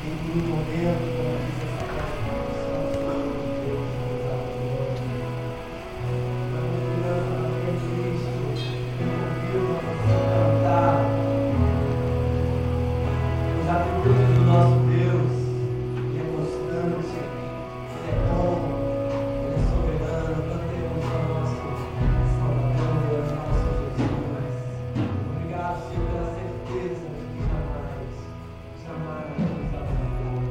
em um momento como esse, essa próxima Deus, uma criança que é triste, que não ouviu cantar os atributos do nosso Deus, que é constante, Ele é bom, Ele é soberano, cantemos ao nosso Salvador, ao nosso Jesus. Obrigado, Senhor, pela certeza de que jamais nos abandonou.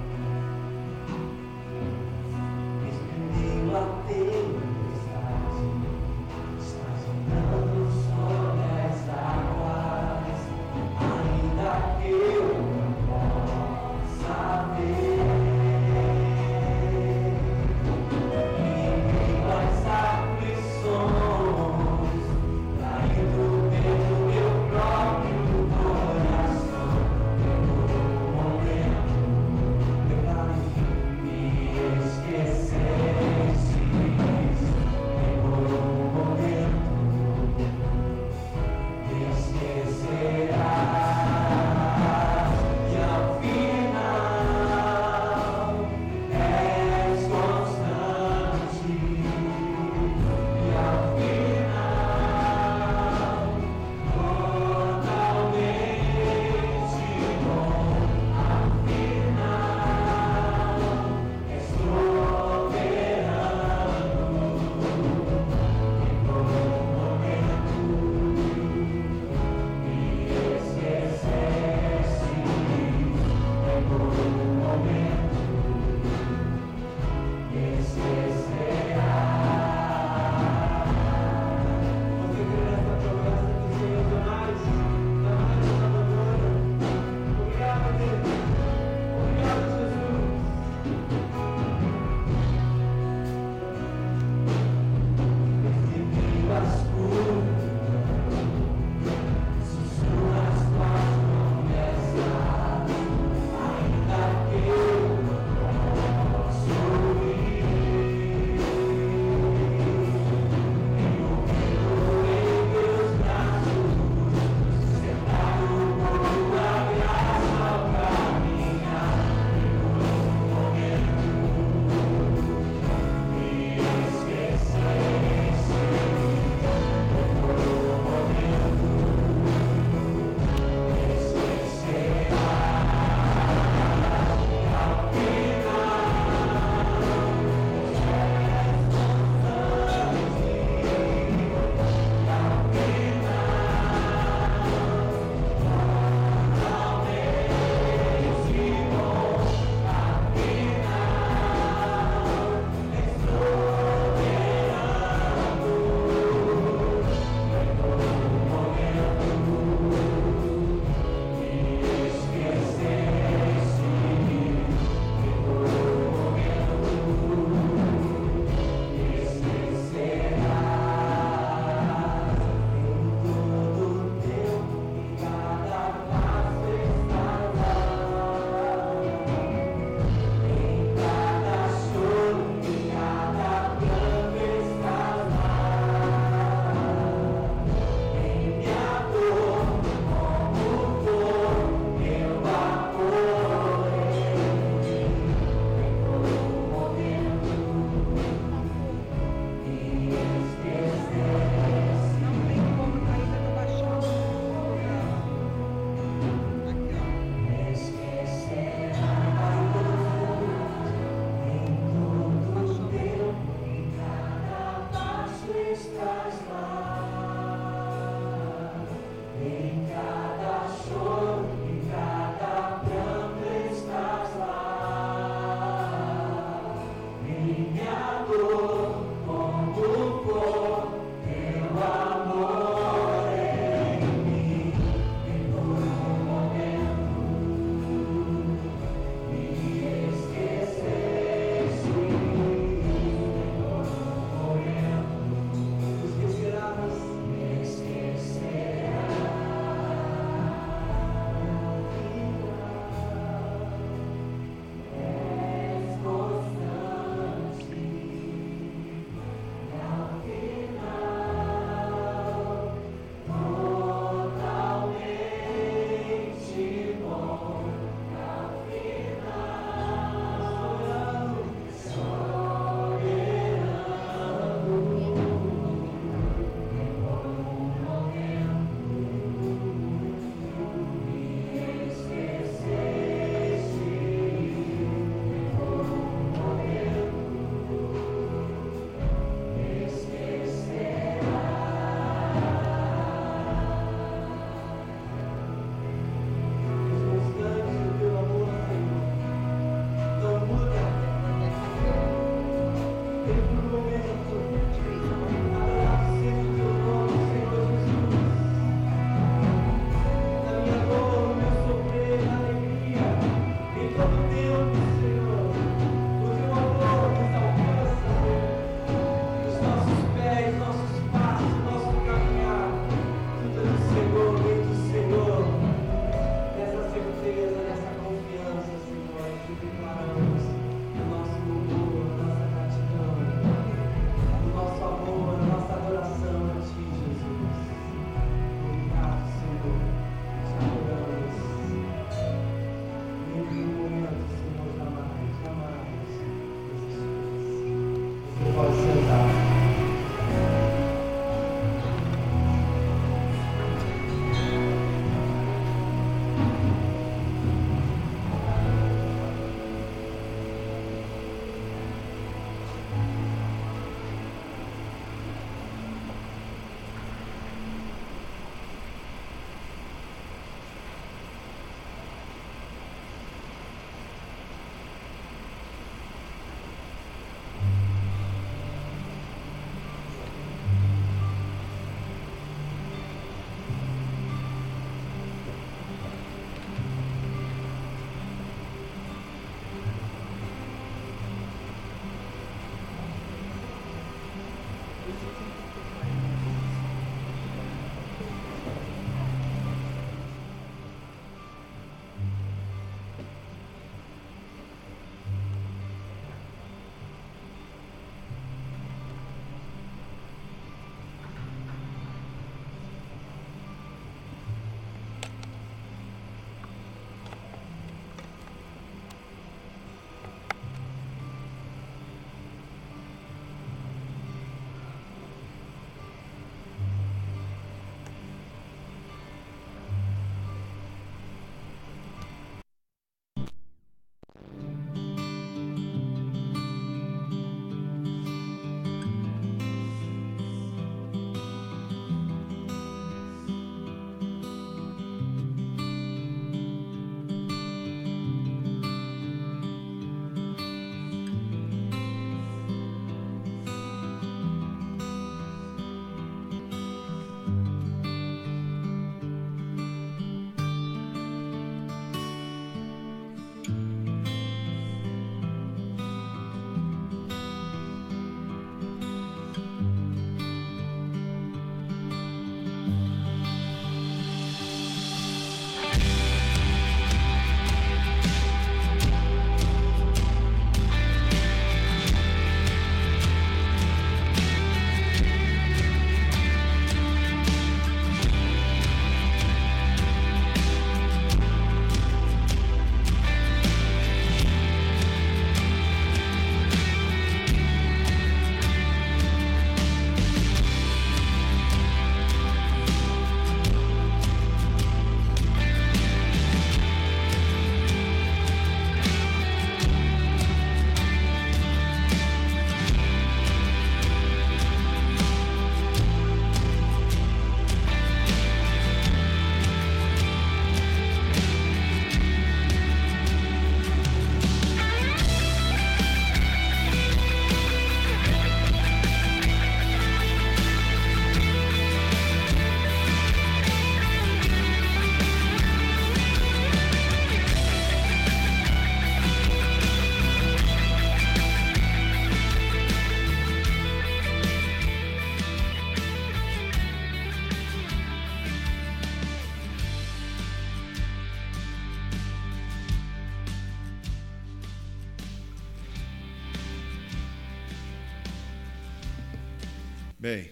Bem,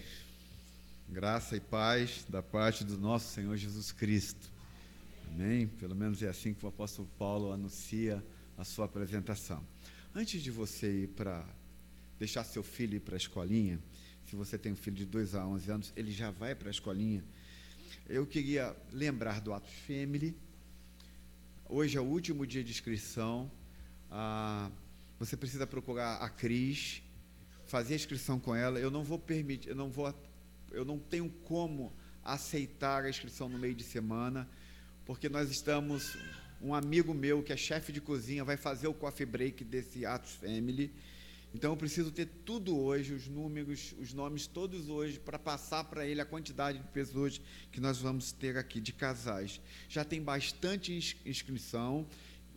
graça e paz da parte do nosso Senhor Jesus Cristo. Amém? Pelo menos é assim que o apóstolo Paulo anuncia a sua apresentação. Antes de você ir para deixar seu filho ir para a escolinha, se você tem um filho de 2 a 11 anos, ele já vai para a escolinha. Eu queria lembrar do Atos Family. Hoje é o último dia de inscrição. Você precisa procurar a Cris, fazer a inscrição com ela. Eu não vou permitir, eu não tenho como aceitar a inscrição no meio de semana, porque nós estamos, um amigo meu que é chefe de cozinha vai fazer o coffee break desse Atos Family. Então eu preciso ter tudo hoje, os números, os nomes todos hoje, para passar para ele a quantidade de pessoas que nós vamos ter aqui, de casais. Já tem bastante inscrição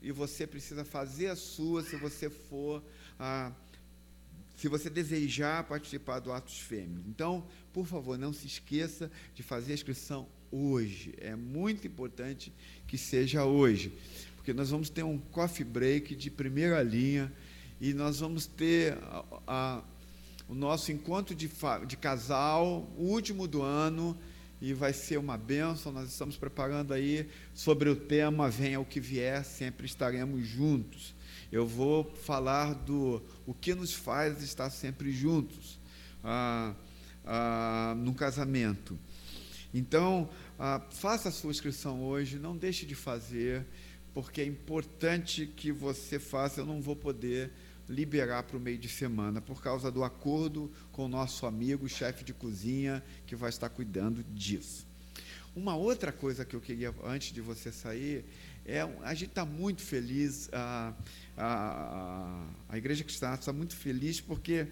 e você precisa fazer a sua se você for, se você desejar participar do Atos Family. Então, por favor, não se esqueça de fazer a inscrição hoje. É muito importante que seja hoje, porque nós vamos ter um coffee break de primeira linha. E nós vamos ter o nosso encontro de casal, o último do ano, e vai ser uma bênção. Nós estamos preparando aí sobre o tema Venha o que vier, sempre estaremos juntos. Eu vou falar o que nos faz estar sempre juntos no casamento. Então, faça a sua inscrição hoje, não deixe de fazer, porque é importante que você faça. Eu não vou poder liberar para o meio de semana, por causa do acordo com o nosso amigo, chefe de cozinha, que vai estar cuidando disso. Uma outra coisa que eu queria, antes de você sair, a gente está muito feliz, a Igreja Cristã está muito feliz, porque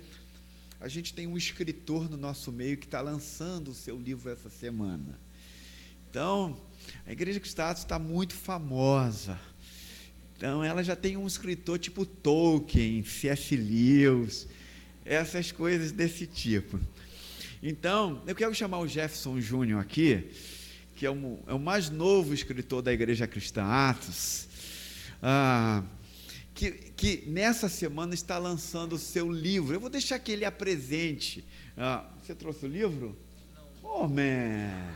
a gente tem um escritor no nosso meio que está lançando o seu livro essa semana. Então, a Igreja Cristã está muito famosa. Então, ela já tem um escritor tipo Tolkien, C.S. Lewis, essas coisas desse tipo. Então, eu quero chamar o Jefferson Júnior aqui, que é o mais novo escritor da Igreja Cristã Atos, que nessa semana está lançando o seu livro. Eu vou deixar que ele apresente. Você trouxe o livro? Não. Oh, man!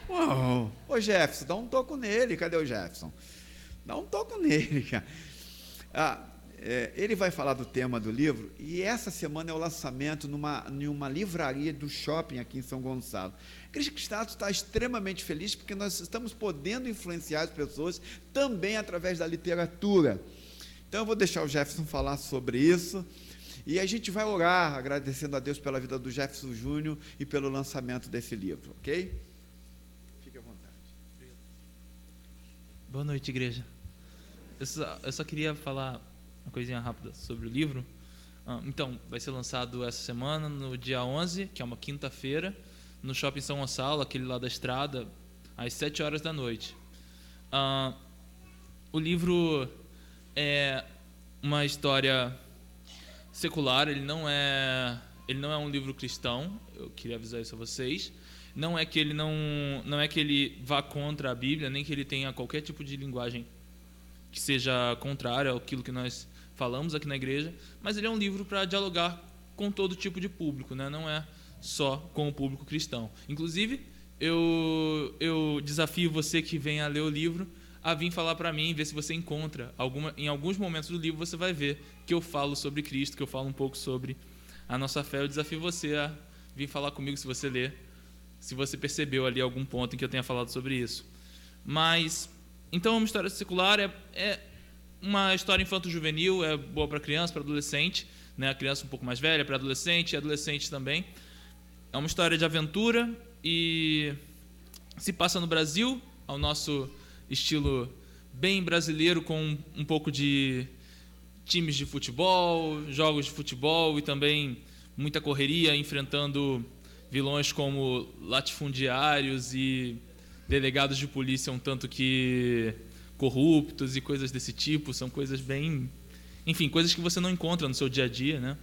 Uau. Ô, Jefferson, dá um toco nele. Cadê o Jefferson? Dá um toco nele, cara. Ele vai falar do tema do livro, e essa semana é o lançamento numa livraria do shopping aqui em São Gonçalo. A Igreja Cristã está extremamente feliz, porque nós estamos podendo influenciar as pessoas também através da literatura. Então eu vou deixar o Jefferson falar sobre isso, e a gente vai orar, agradecendo a Deus pela vida do Jefferson Júnior e pelo lançamento desse livro, ok? Fique à vontade. Boa noite, igreja. Eu só queria falar uma coisinha rápida sobre o livro. Então, vai ser lançado essa semana, no dia 11, que é uma quinta-feira, no Shopping São Gonçalo, aquele lá da estrada, às 7 horas da noite. O livro é uma história secular, ele não é um livro cristão, eu queria avisar isso a vocês. Não é que ele vá contra a Bíblia, nem que ele tenha qualquer tipo de linguagem que seja contrária àquilo que nós falamos aqui na igreja, mas ele é um livro para dialogar com todo tipo de público, né? Não é só com o público cristão. Inclusive, eu desafio você que venha a ler o livro a vir falar para mim, ver se você encontra em alguns momentos do livro, você vai ver que eu falo sobre Cristo, que eu falo um pouco sobre a nossa fé. Eu desafio você a vir falar comigo se você ler, se você percebeu ali algum ponto em que eu tenha falado sobre isso. Mas, então, é uma história secular, é uma história infanto-juvenil, é boa para criança, para adolescente, né? A criança um pouco mais velha, para adolescente e adolescente também. É uma história de aventura e se passa no Brasil, ao nosso estilo bem brasileiro, com um pouco de times de futebol, jogos de futebol e também muita correria, enfrentando vilões como latifundiários e delegados de polícia um tanto que corruptos e coisas desse tipo. São coisas bem... Enfim, coisas que você não encontra no seu dia a dia, né?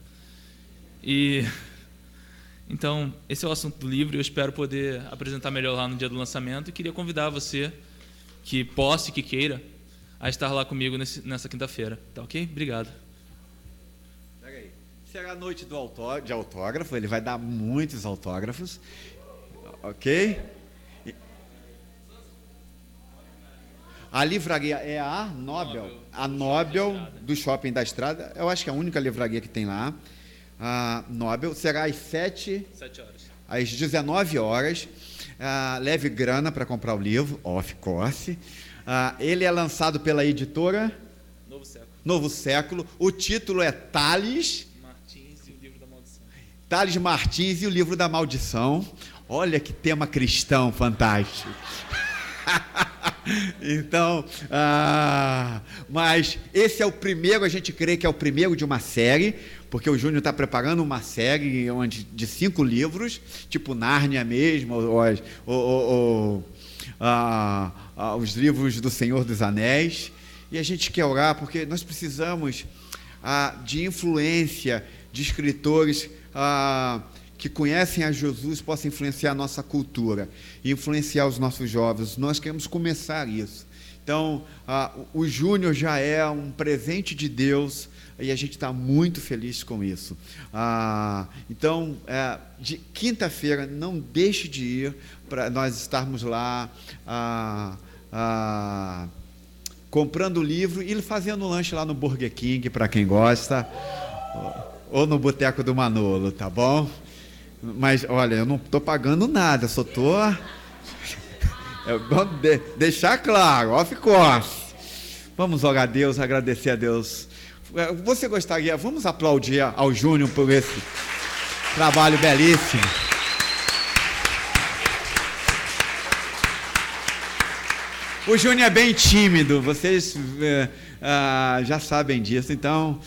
Então, esse é o assunto do livro. Eu espero poder apresentar melhor lá no dia do lançamento, e queria convidar você que possa e que queira a estar lá comigo nessa quinta-feira. Tá ok? Obrigado. Pega aí. será a noite de autógrafo, ele vai dar muitos autógrafos, ok? A livraria é a Nobel do Shopping da Estrada, eu acho que é a única livraria que tem lá. A Nobel será às 7 horas. Às 19 horas. Leve grana para comprar o livro, of course. Ele é lançado pela editora Novo Século. O título é Tales Martins e o Livro da Maldição. Tales Martins e o Livro da Maldição. Olha que tema cristão fantástico. Então, mas esse é o primeiro, a gente crê que é o primeiro de uma série, porque o Júnior está preparando uma série de 5 livros, tipo Nárnia mesmo, os livros do Senhor dos Anéis, e a gente quer orar, porque nós precisamos de influência de escritores que conhecem a Jesus, possam influenciar a nossa cultura, influenciar os nossos jovens. Nós queremos começar isso. Então, o Júnior já é um presente de Deus, e a gente está muito feliz com isso. Então, de quinta-feira, não deixe de ir, para nós estarmos lá comprando o livro e fazendo lanche lá no Burger King, para quem gosta, ou no Boteco do Manolo, tá bom? Mas, olha, eu não estou pagando nada, só estou... deixar claro, off course. Vamos orar a Deus, agradecer a Deus. Você gostaria, vamos aplaudir ao Júnior por esse trabalho belíssimo. O Júnior é bem tímido, vocês já sabem disso, então...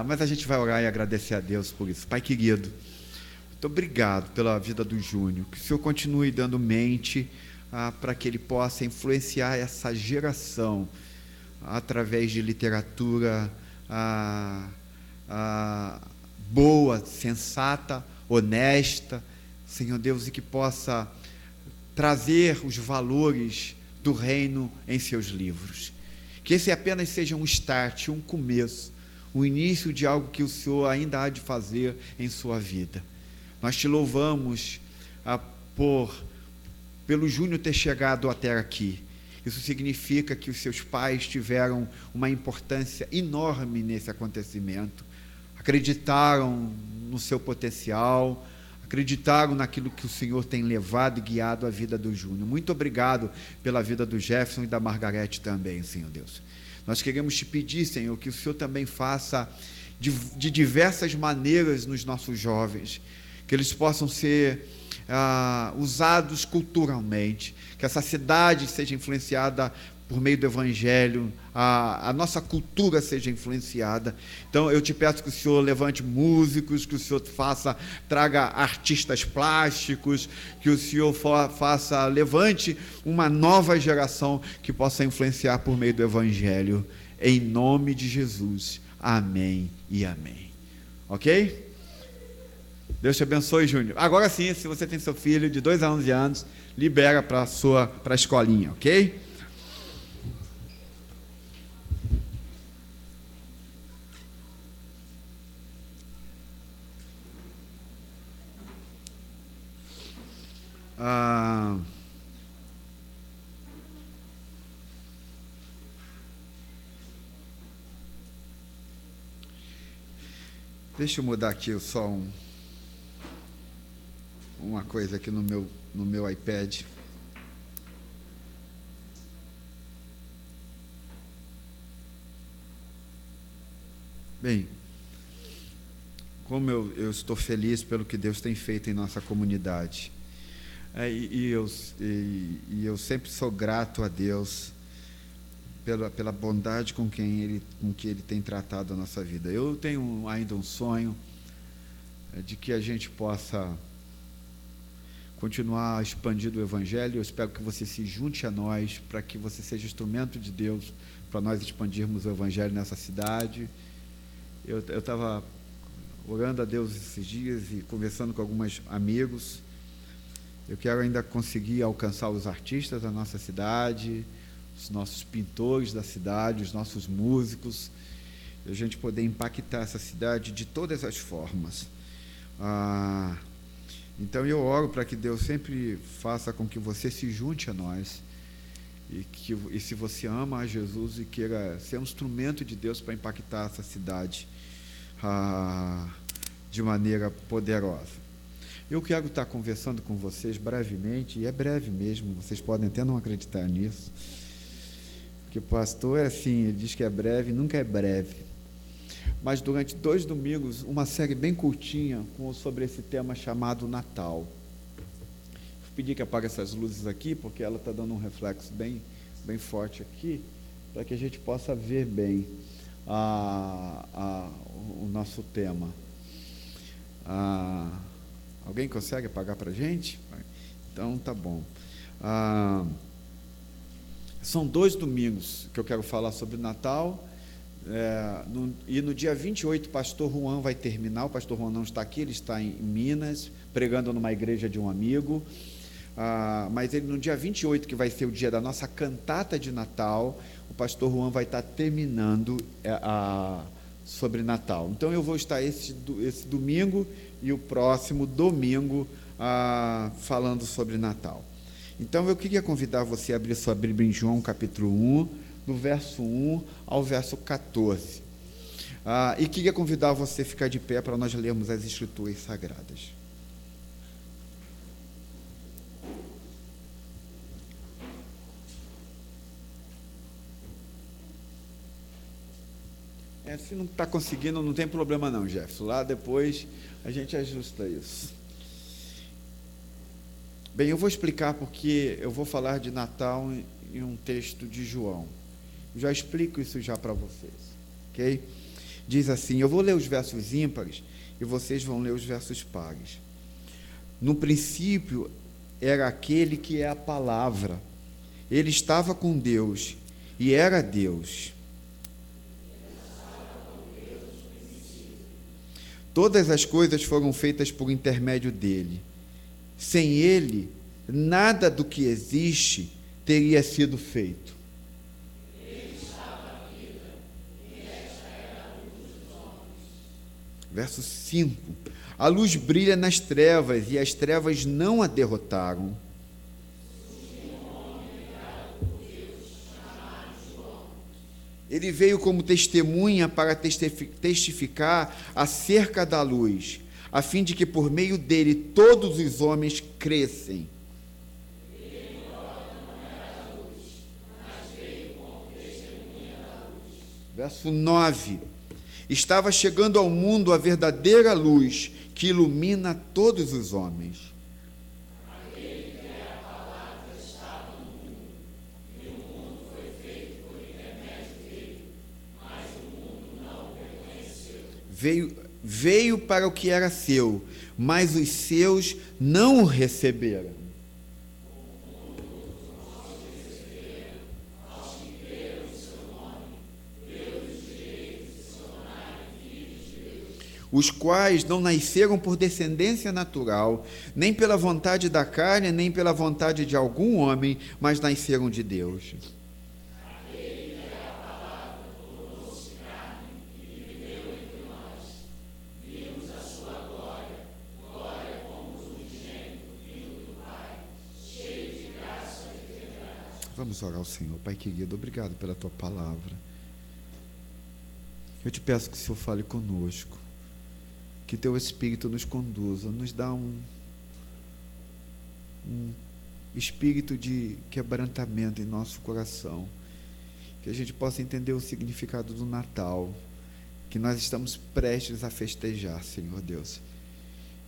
mas a gente vai orar e agradecer a Deus por isso. Pai querido, muito obrigado pela vida do Júnior, que o Senhor continue dando mente para que ele possa influenciar essa geração através de literatura boa, sensata, honesta, Senhor Deus, e que possa trazer os valores do reino em seus livros. Que esse apenas seja um start, um começo, o início de algo que o Senhor ainda há de fazer em sua vida. Nós te louvamos pelo Júnior ter chegado até aqui. Isso significa que os seus pais tiveram uma importância enorme nesse acontecimento, acreditaram no seu potencial, acreditaram naquilo que o Senhor tem levado e guiado a vida do Júnior. Muito obrigado pela vida do Jefferson e da Margarete também, Senhor Deus. Nós queremos te pedir, Senhor, que o Senhor também faça de diversas maneiras nos nossos jovens, que eles possam ser usados culturalmente, que essa cidade seja influenciada por meio do Evangelho, a nossa cultura seja influenciada. Então, eu te peço que o Senhor levante músicos, que o Senhor traga artistas plásticos, que o Senhor levante uma nova geração que possa influenciar por meio do Evangelho. Em nome de Jesus. Amém e amém. Ok? Deus te abençoe, Júnior. Agora sim, se você tem seu filho de 2 a 11 anos, libera para a escolinha, ok? Deixa eu mudar aqui só uma coisa aqui no meu iPad. Bem, como eu estou feliz pelo que Deus tem feito em nossa comunidade. E eu sempre sou grato a Deus pela bondade com que Ele tem tratado a nossa vida. Eu tenho ainda um sonho de que a gente possa continuar expandindo o Evangelho. Eu espero que você se junte a nós, para que você seja instrumento de Deus, para nós expandirmos o Evangelho nessa cidade. Eu estava orando a Deus esses dias e conversando com alguns amigos. Eu quero ainda conseguir alcançar os artistas da nossa cidade, os nossos pintores da cidade, os nossos músicos. a gente poder impactar essa cidade de todas as formas. Então eu oro para que Deus sempre faça com que você se junte a nós, e se você ama a Jesus e queira ser um instrumento de Deus para impactar essa cidade de maneira poderosa. Eu quero estar conversando com vocês brevemente, e é breve mesmo, vocês podem até não acreditar nisso, porque o pastor é assim, ele diz que é breve, nunca é breve. Mas durante 2 domingos, uma série bem curtinha sobre esse tema chamado Natal. Vou pedir que apague essas luzes aqui, porque ela está dando um reflexo bem forte aqui, para que a gente possa ver bem o nosso tema. Alguém consegue apagar para a gente? Então, tá bom. São 2 domingos que eu quero falar sobre Natal, e no dia 28 o pastor Juan vai terminar. O pastor Juan não está aqui, ele está em Minas, pregando numa igreja de um amigo, mas ele, no dia 28, que vai ser o dia da nossa cantata de Natal, o pastor Juan vai estar terminando sobre Natal. Então eu vou estar esse domingo e o próximo domingo falando sobre Natal. Então eu queria convidar você a abrir sua Bíblia em João capítulo 1, do verso 1 ao verso 14. E queria convidar você a ficar de pé para nós lermos as Escrituras Sagradas. Se não está conseguindo, não tem problema não, Jefferson. Lá depois a gente ajusta isso. Bem, eu vou explicar porque eu vou falar de Natal em um texto de João. Eu já explico isso já para vocês, ok? Diz assim, eu vou ler os versos ímpares e vocês vão ler os versos pares. No princípio era aquele que é a palavra. Ele estava com Deus e era Deus. Todas as coisas foram feitas por intermédio dele. Sem ele, nada do que existe teria sido feito. Ele estava à vida, e esta era a luz dos homens. Verso 5. A luz brilha nas trevas, e as trevas não a derrotaram. Ele veio como testemunha para testificar acerca da luz, a fim de que por meio dele todos os homens crescem. Ele não era a luz, mas veio como testemunha da luz. Verso 9. Estava chegando ao mundo a verdadeira luz, que ilumina todos os homens. Veio para o que era seu, mas os seus não o receberam. Os quais não nasceram por descendência natural, nem pela vontade da carne, nem pela vontade de algum homem, mas nasceram de Deus. Vamos orar ao Senhor. Pai querido, obrigado pela Tua palavra. Eu te peço que o Senhor fale conosco, que Teu Espírito nos conduza, nos dá um espírito de quebrantamento em nosso coração, que a gente possa entender o significado do Natal, que nós estamos prestes a festejar, Senhor Deus,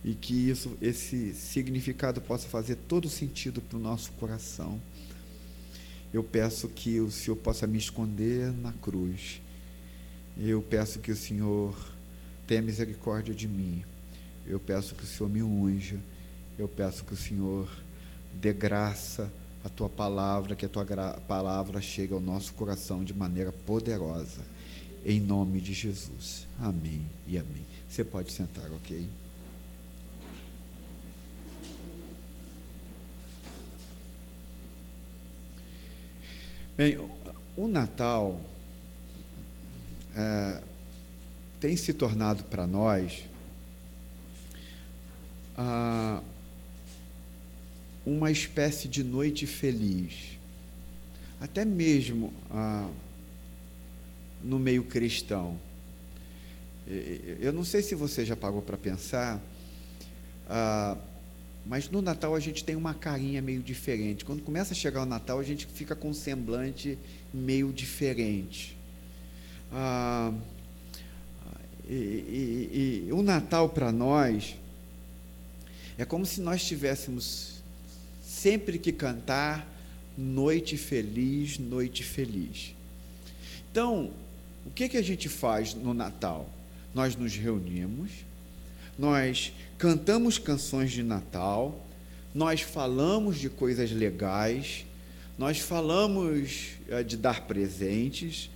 e que esse significado possa fazer todo sentido para o nosso coração. Eu peço que o Senhor possa me esconder na cruz. Eu peço que o Senhor tenha misericórdia de mim. Eu peço que o Senhor me unja. Eu peço que o Senhor dê graça à Tua palavra, que a Tua palavra chegue ao nosso coração de maneira poderosa. Em nome de Jesus. Amém e amém. Você pode sentar, ok? Bem, o Natal tem se tornado para nós uma espécie de noite feliz, até mesmo no meio cristão. Eu não sei se você já parou para pensar, mas no Natal a gente tem uma carinha meio diferente. Quando começa a chegar o Natal, a gente fica com um semblante meio diferente. E o Natal para nós é como se nós tivéssemos sempre que cantar noite feliz, noite feliz. Então, o que a gente faz no Natal? Nós nos reunimos, nós cantamos canções de Natal, nós falamos de coisas legais, nós falamos de dar presentes,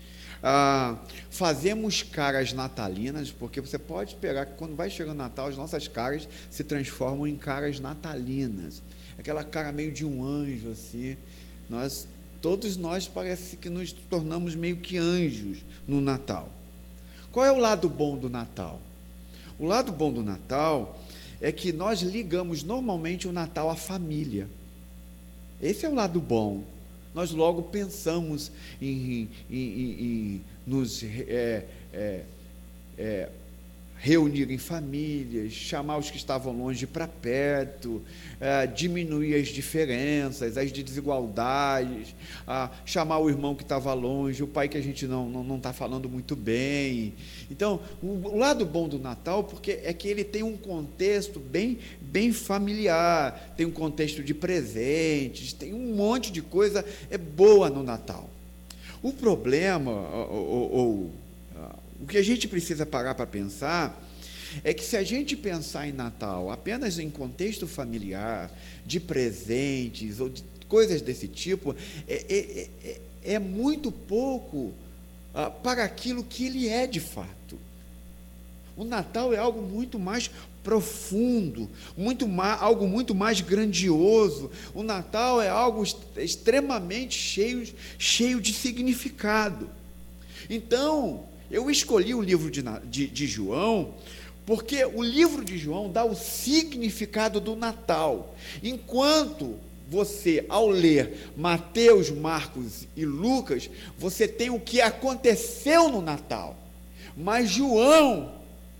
fazemos caras natalinas, porque você pode esperar que quando vai chegando o Natal, as nossas caras se transformam em caras natalinas, aquela cara meio de um anjo assim. Todos nós parece que nos tornamos meio que anjos no Natal. Qual é o lado bom do Natal? O lado bom do Natal é que nós ligamos normalmente o Natal à família. Esse é o lado bom. Nós logo pensamos em nos reunir em famílias, chamar os que estavam longe para perto, diminuir as diferenças, as desigualdades, chamar o irmão que estava longe, o pai que a gente não está falando muito bem. Então, o lado bom do Natal porque é que ele tem um contexto bem familiar, tem um contexto de presentes, tem um monte de coisa boa no Natal. O problema, o que a gente precisa parar para pensar é que se a gente pensar em Natal apenas em contexto familiar, de presentes ou de coisas desse tipo, é muito pouco para aquilo que ele é de fato. O Natal é algo muito mais profundo, algo muito mais grandioso. O Natal é algo extremamente cheio de significado. Então, eu escolhi o livro de João, porque o livro de João dá o significado do Natal. Enquanto você, ao ler Mateus, Marcos e Lucas, você tem o que aconteceu no Natal. Mas João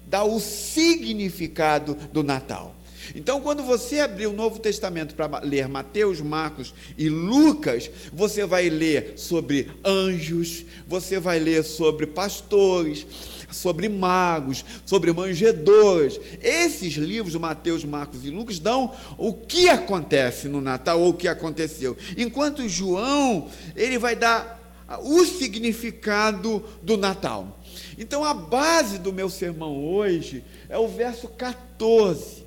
dá o significado do Natal. Então, quando você abrir o Novo Testamento para ler Mateus, Marcos e Lucas, você vai ler sobre anjos, você vai ler sobre pastores, sobre magos, sobre manjedores. Esses livros, Mateus, Marcos e Lucas, dão o que acontece no Natal ou o que aconteceu. Enquanto João, ele vai dar o significado do Natal. Então, a base do meu sermão hoje é o verso 14.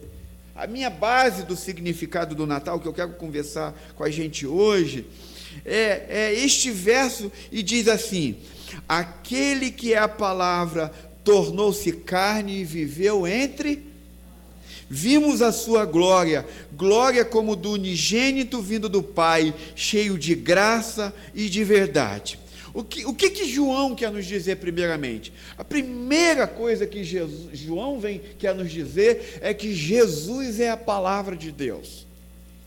A minha base do significado do Natal, que eu quero conversar com a gente hoje, é este verso, e diz assim: aquele que é a palavra tornou-se carne e viveu entre... Vimos a sua glória, glória como do unigênito vindo do Pai, cheio de graça e de verdade. O que João quer nos dizer primeiramente? A primeira coisa que João quer nos dizer é que Jesus é a palavra de Deus.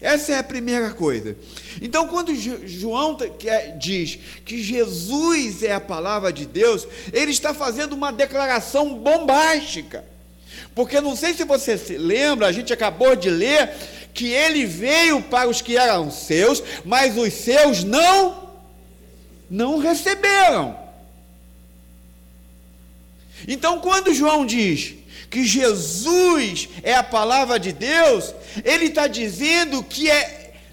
Essa é a primeira coisa. Então, quando João diz que Jesus é a palavra de Deus, ele está fazendo uma declaração bombástica. Porque não sei se você se lembra, a gente acabou de ler que ele veio para os que eram seus, mas os seus não receberam. Então, quando João diz que Jesus é a palavra de Deus, ele está dizendo que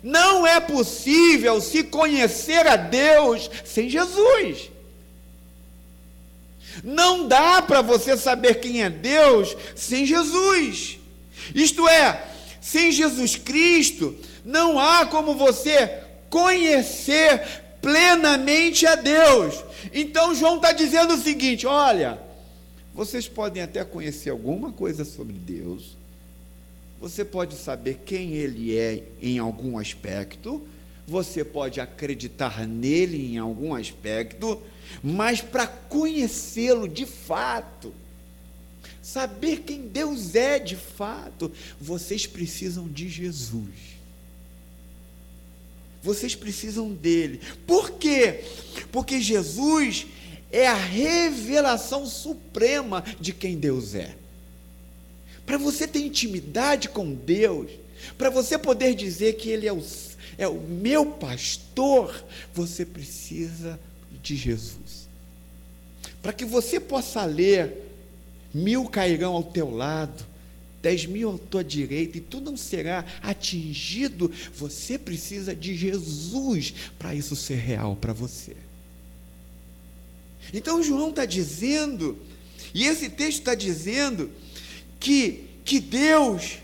não é possível se conhecer a Deus sem Jesus. Não dá para você saber quem é Deus sem Jesus. Isto é, sem Jesus Cristo, não há como você conhecer plenamente a Deus. Então João está dizendo o seguinte: olha, vocês podem até conhecer alguma coisa sobre Deus, você pode saber quem Ele é em algum aspecto, você pode acreditar nele em algum aspecto, mas para conhecê-lo de fato, saber quem Deus é de fato, vocês precisam de Jesus. Vocês precisam dele. Por quê? Porque Jesus é a revelação suprema de quem Deus é. Para você ter intimidade com Deus, para você poder dizer que Ele é o meu pastor, você precisa de Jesus. Para que você possa ler, 1000 cairão ao teu lado, 10.000 à tua direita, e tu não será atingido, você precisa de Jesus para isso ser real para você. Então João está dizendo, e esse texto está dizendo, que Deus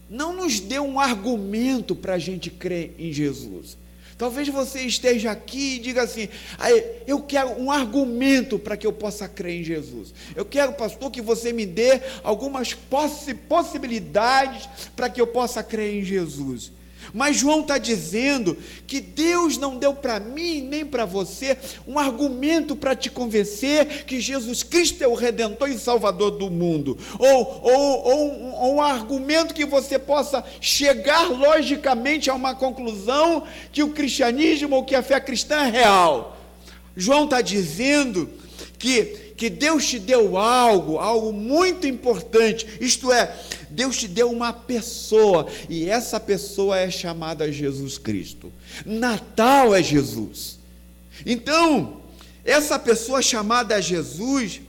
não nos deu um argumento para a gente crer em Jesus. Talvez você esteja aqui e diga assim: eu quero um argumento para que eu possa crer em Jesus. Eu quero, pastor, que você me dê algumas possibilidades para que eu possa crer em Jesus. Mas João está dizendo que Deus não deu para mim nem para você um argumento para te convencer que Jesus Cristo é o Redentor e Salvador do mundo, ou um argumento que você possa chegar logicamente a uma conclusão que o cristianismo ou que a fé cristã é real. João está dizendo que Deus te deu algo muito importante, isto é, Deus te deu uma pessoa, e essa pessoa é chamada Jesus Cristo. Natal é Jesus. Então, essa pessoa chamada Jesus,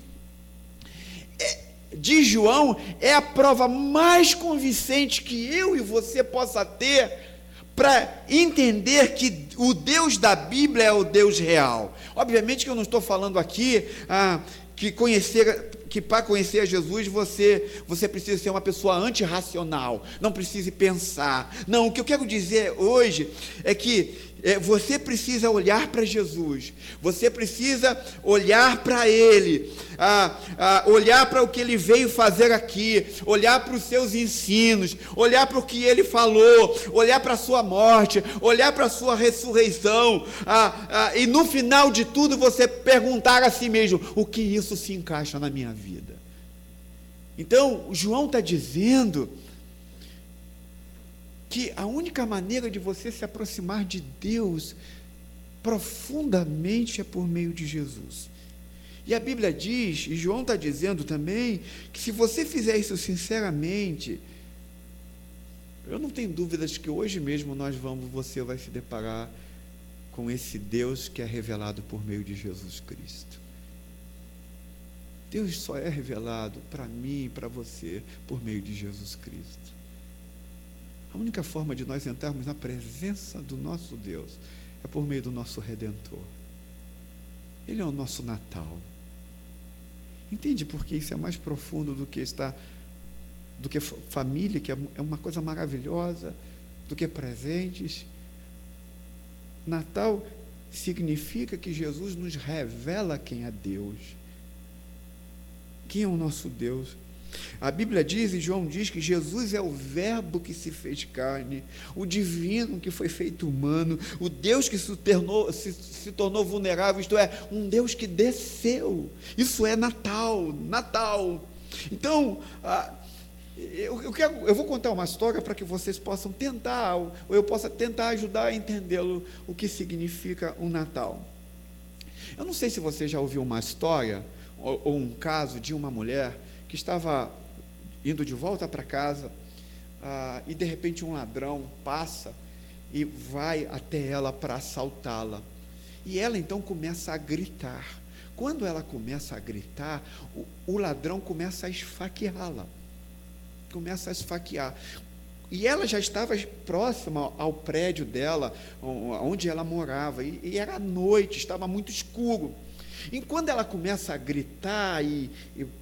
de João, é a prova mais convincente que eu e você possa ter para entender que o Deus da Bíblia é o Deus real. Obviamente que eu não estou falando aqui que para conhecer a Jesus você precisa ser uma pessoa antirracional, não precise pensar. Não, o que eu quero dizer hoje é que você precisa olhar para Jesus, você precisa olhar para Ele, olhar para o que Ele veio fazer aqui, olhar para os seus ensinos, olhar para o que Ele falou, olhar para a sua morte, olhar para a sua ressurreição, e no final de tudo você perguntar a si mesmo: o que isso se encaixa na minha vida? Então, João está dizendo que a única maneira de você se aproximar de Deus profundamente é por meio de Jesus. E a Bíblia diz, e João está dizendo também, que se você fizer isso sinceramente, eu não tenho dúvidas que hoje mesmo você vai se deparar com esse Deus que é revelado por meio de Jesus Cristo. Deus só é revelado para mim e para você por meio de Jesus Cristo. A única forma de nós entrarmos na presença do nosso Deus é por meio do nosso Redentor. Ele é o nosso Natal. Entende por que isso é mais profundo do que família, que é uma coisa maravilhosa, do que presentes? Natal significa que Jesus nos revela quem é Deus. Quem é o nosso Deus? A Bíblia diz, e João diz, que Jesus é o verbo que se fez carne, o divino que foi feito humano, o Deus que se tornou vulnerável, isto é, um Deus que desceu. Isso é Natal. Então, eu vou contar uma história para que vocês possam tentar, ou eu possa tentar ajudar a entendê-lo, o que significa um Natal. Eu não sei se você já ouviu uma história, ou um caso de uma mulher que estava indo de volta para casa, e de repente um ladrão passa e vai até ela para assaltá-la. E ela então começa a gritar. Quando ela começa a gritar, o ladrão começa a esfaqueá-la. E ela já estava próxima ao prédio dela, onde ela morava, e era noite, estava muito escuro. E quando ela começa a gritar,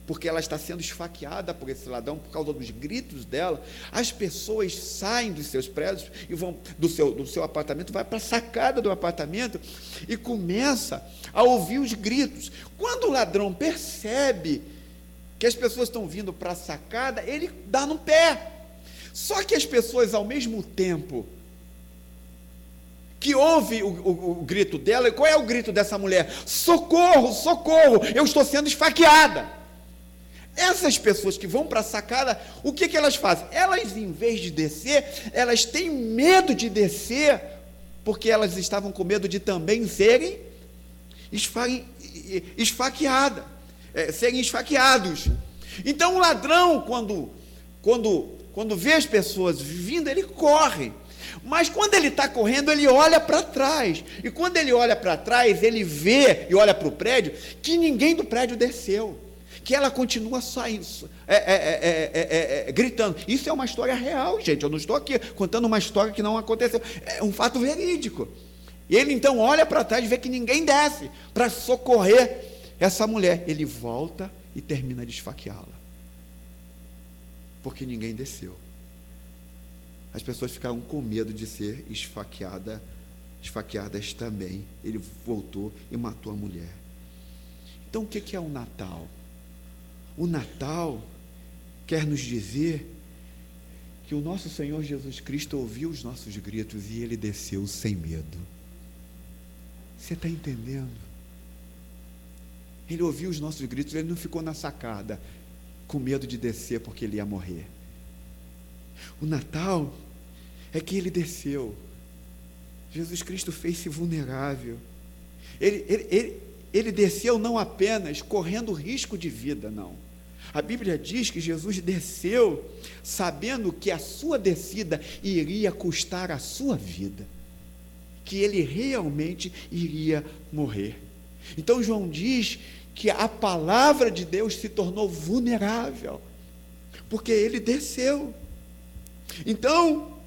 porque ela está sendo esfaqueada por esse ladrão, por causa dos gritos dela, as pessoas saem dos seus prédios e vão do seu apartamento, vai para a sacada do apartamento e começa a ouvir os gritos. Quando o ladrão percebe que as pessoas estão vindo para a sacada, ele dá no pé. Só que as pessoas, ao mesmo tempo que ouve o grito dela, e qual é o grito dessa mulher? Socorro, socorro, eu estou sendo esfaqueada. essas pessoas que vão para a sacada, o que elas fazem? Elas, em vez de descer, elas têm medo de descer, porque elas estavam com medo de também serem esfaqueadas, serem esfaqueados. Então o ladrão, quando vê as pessoas vindo, ele corre. Mas quando ele está correndo, ele olha para trás. E quando ele olha para trás, ele vê e olha para o prédio, que ninguém do prédio desceu, que ela continua saindo, gritando. Isso é uma história real, gente. Eu não estou aqui contando uma história que não aconteceu. É um fato verídico. E ele então olha para trás e vê que ninguém desce para socorrer essa mulher. Ele volta e termina de esfaqueá-la, porque ninguém desceu. As pessoas ficaram com medo de ser esfaqueadas também. Ele voltou e matou a mulher. Então o que é o Natal? O Natal quer nos dizer que o nosso Senhor Jesus Cristo ouviu os nossos gritos e ele desceu sem medo. Você está entendendo? Ele ouviu os nossos gritos, ele não ficou na sacada com medo de descer porque ele ia morrer. O Natal é que ele desceu. Jesus Cristo fez-se vulnerável. Ele desceu não apenas correndo risco de vida, não. A Bíblia diz que Jesus desceu sabendo que a sua descida iria custar a sua vida, que ele realmente iria morrer. Então João diz que a palavra de Deus se tornou vulnerável, porque ele desceu. Então,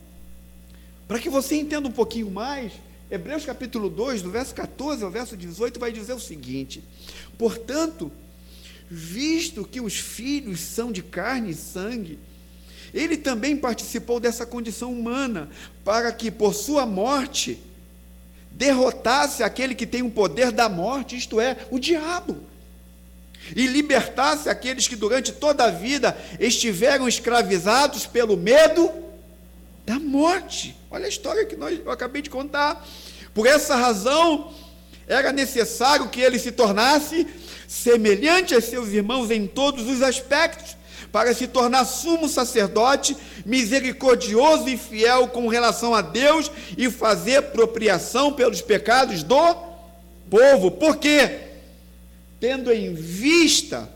para que você entenda um pouquinho mais, Hebreus capítulo 2, do verso 14 ao verso 18, vai dizer o seguinte: portanto, visto que os filhos são de carne e sangue, ele também participou dessa condição humana, para que por sua morte derrotasse aquele que tem o poder da morte, isto é, o diabo, e libertasse aqueles que durante toda a vida estiveram escravizados pelo medo da morte. Olha a história que eu acabei de contar. Por essa razão, era necessário que ele se tornasse semelhante a seus irmãos em todos os aspectos, para se tornar sumo sacerdote, misericordioso e fiel com relação a Deus, e fazer propriação pelos pecados do povo. Por quê? Tendo em vista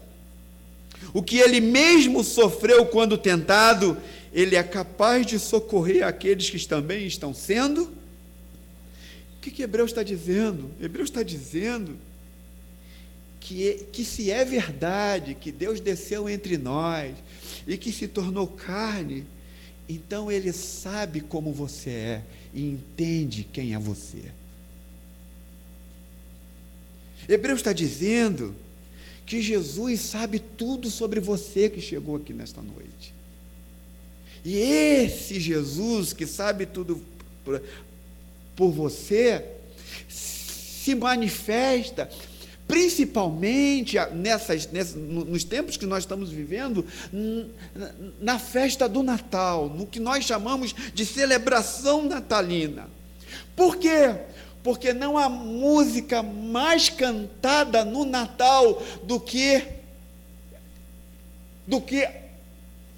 o que ele mesmo sofreu quando tentado, ele é capaz de socorrer aqueles que também estão sendo. O que Hebreus está dizendo? Hebreus está dizendo que se é verdade que Deus desceu entre nós e que se tornou carne, então ele sabe como você é e entende quem é você. Hebreus está dizendo que Jesus sabe tudo sobre você que chegou aqui nesta noite. E esse Jesus que sabe tudo por você se manifesta principalmente nos tempos que nós estamos vivendo, na festa do Natal, no que nós chamamos de celebração natalina. Por quê? Porque não há música mais cantada no Natal do que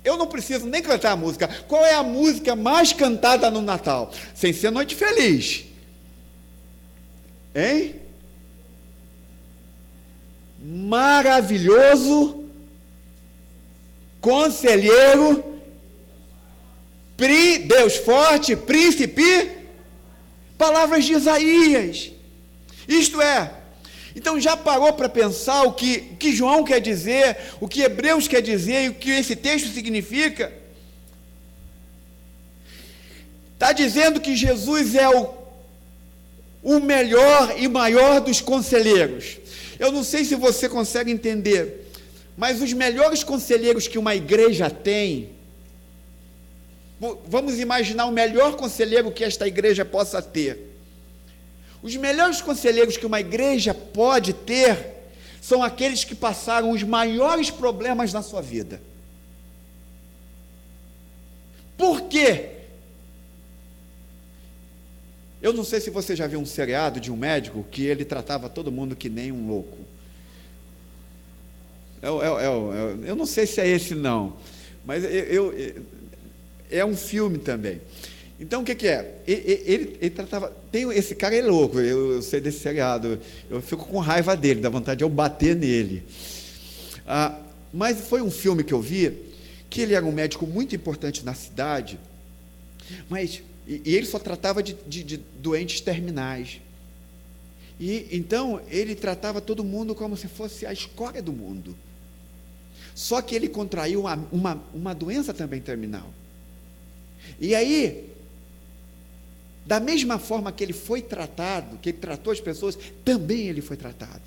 eu não preciso nem cantar a música. Qual é a música mais cantada no Natal? Sem ser Noite Feliz. Hein? Maravilhoso, conselheiro, Deus forte, príncipe, palavras de Isaías. Isto é, então já parou para pensar o que João quer dizer, o que Hebreus quer dizer e o que esse texto significa? Está dizendo que Jesus é o melhor e maior dos conselheiros. Eu não sei se você consegue entender, mas os melhores conselheiros que uma igreja tem, vamos imaginar o melhor conselheiro que esta igreja possa ter. Os melhores conselheiros que uma igreja pode ter são aqueles que passaram os maiores problemas na sua vida. Por quê? Eu não sei se você já viu um seriado de um médico que ele tratava todo mundo que nem um louco. Eu não sei se é esse não, mas é um filme também. Então, o que é? Ele tratava... Esse cara é louco, eu sei desse seriado, eu fico com raiva dele, dá vontade de eu bater nele. Mas foi um filme que eu vi, que ele era um médico muito importante na cidade, mas ele só tratava de doentes terminais. E então ele tratava todo mundo como se fosse a escória do mundo. Só que ele contraiu uma doença também terminal. E aí, da mesma forma que ele foi tratado, que ele tratou as pessoas, também ele foi tratado.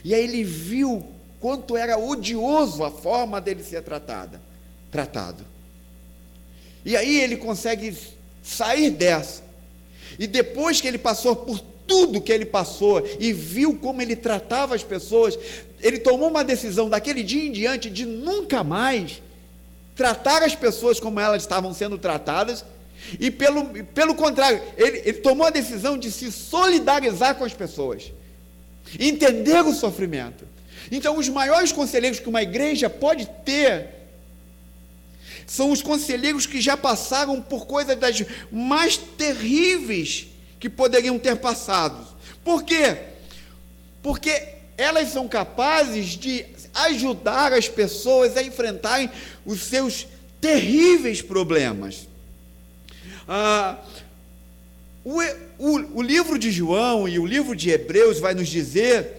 E aí ele viu quanto era odioso a forma dele ser tratado. E aí ele consegue sair dessa. E depois que ele passou por tudo que ele passou e viu como ele tratava as pessoas, ele tomou uma decisão daquele dia em diante de nunca mais tratar as pessoas como elas estavam sendo tratadas, e pelo contrário, ele tomou a decisão de se solidarizar com as pessoas, entender o sofrimento. Então, os maiores conselheiros que uma igreja pode ter são os conselheiros que já passaram por coisas das mais terríveis que poderiam ter passado. Por quê? Porque elas são capazes de ajudar as pessoas a enfrentarem os seus terríveis problemas. O livro de João e o livro de Hebreus vai nos dizer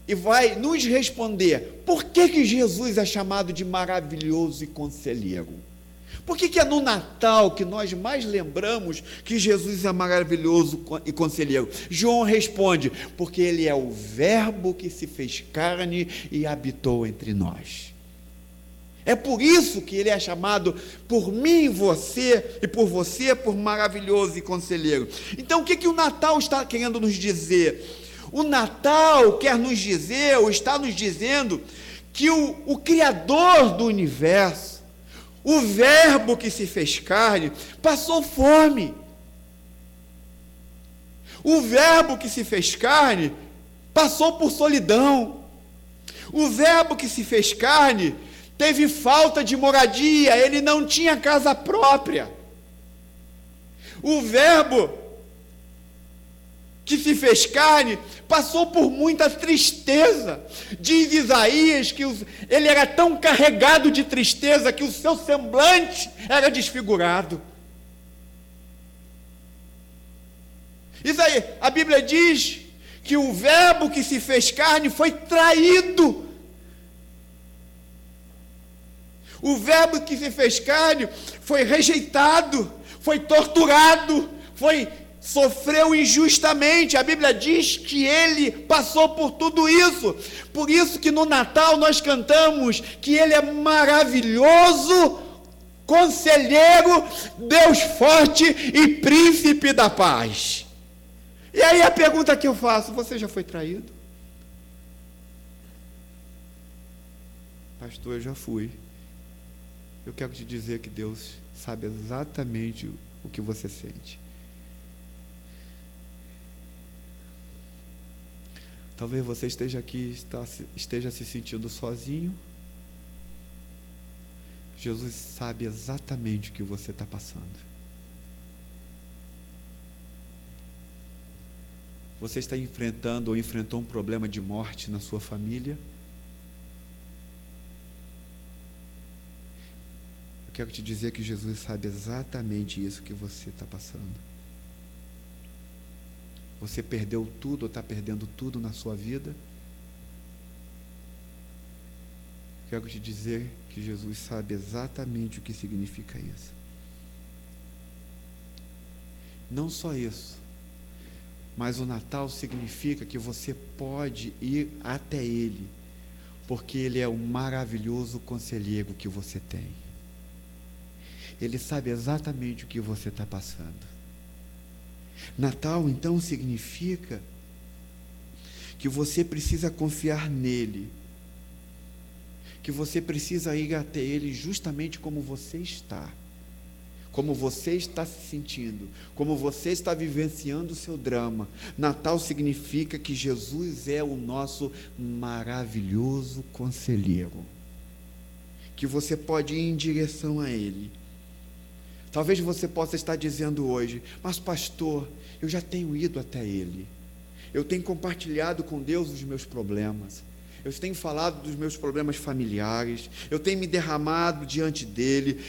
e vai nos responder por que Jesus é chamado de maravilhoso e conselheiro. Por que é no Natal que nós mais lembramos que Jesus é maravilhoso e conselheiro? João responde, porque ele é o verbo que se fez carne e habitou entre nós. É por isso que ele é chamado por mim e você, e por você, por maravilhoso e conselheiro. Então, o que o Natal está querendo nos dizer? O Natal quer nos dizer, ou está nos dizendo, que o Criador do universo, o verbo que se fez carne, passou fome. O verbo que se fez carne passou por solidão. O verbo que se fez carne teve falta de moradia, ele não tinha casa própria. O verbo que se fez carne passou por muita tristeza. Diz Isaías que ele era tão carregado de tristeza que o seu semblante era desfigurado. Isaías, a Bíblia diz que o verbo que se fez carne foi traído. O verbo que se fez carne foi rejeitado, foi torturado, sofreu injustamente. A Bíblia diz que ele passou por tudo isso. Por isso que no Natal nós cantamos que ele é maravilhoso, conselheiro, Deus forte e príncipe da paz. E aí a pergunta que eu faço, você já foi traído? Pastor, eu já fui. Eu quero te dizer que Deus sabe exatamente o que você sente. Talvez você esteja aqui, esteja se sentindo sozinho. Jesus sabe exatamente o que você está passando. Você está enfrentando ou enfrentou um problema de morte na sua família? Eu quero te dizer que Jesus sabe exatamente isso que você está passando. Você perdeu tudo ou está perdendo tudo na sua vida? Quero te dizer que Jesus sabe exatamente o que significa isso. Não só isso, mas o Natal significa que você pode ir até Ele, porque Ele é o maravilhoso conselheiro que você tem. Ele sabe exatamente o que você está passando. Natal, então, significa que você precisa confiar nele, que você precisa ir até ele justamente como você está, como você está se sentindo, como você está vivenciando o seu drama. Natal significa que Jesus é o nosso maravilhoso conselheiro, que você pode ir em direção a Ele. Talvez você possa estar dizendo hoje: mas pastor, eu já tenho ido até Ele, eu tenho compartilhado com Deus os meus problemas, eu tenho falado dos meus problemas familiares, eu tenho me derramado diante dele,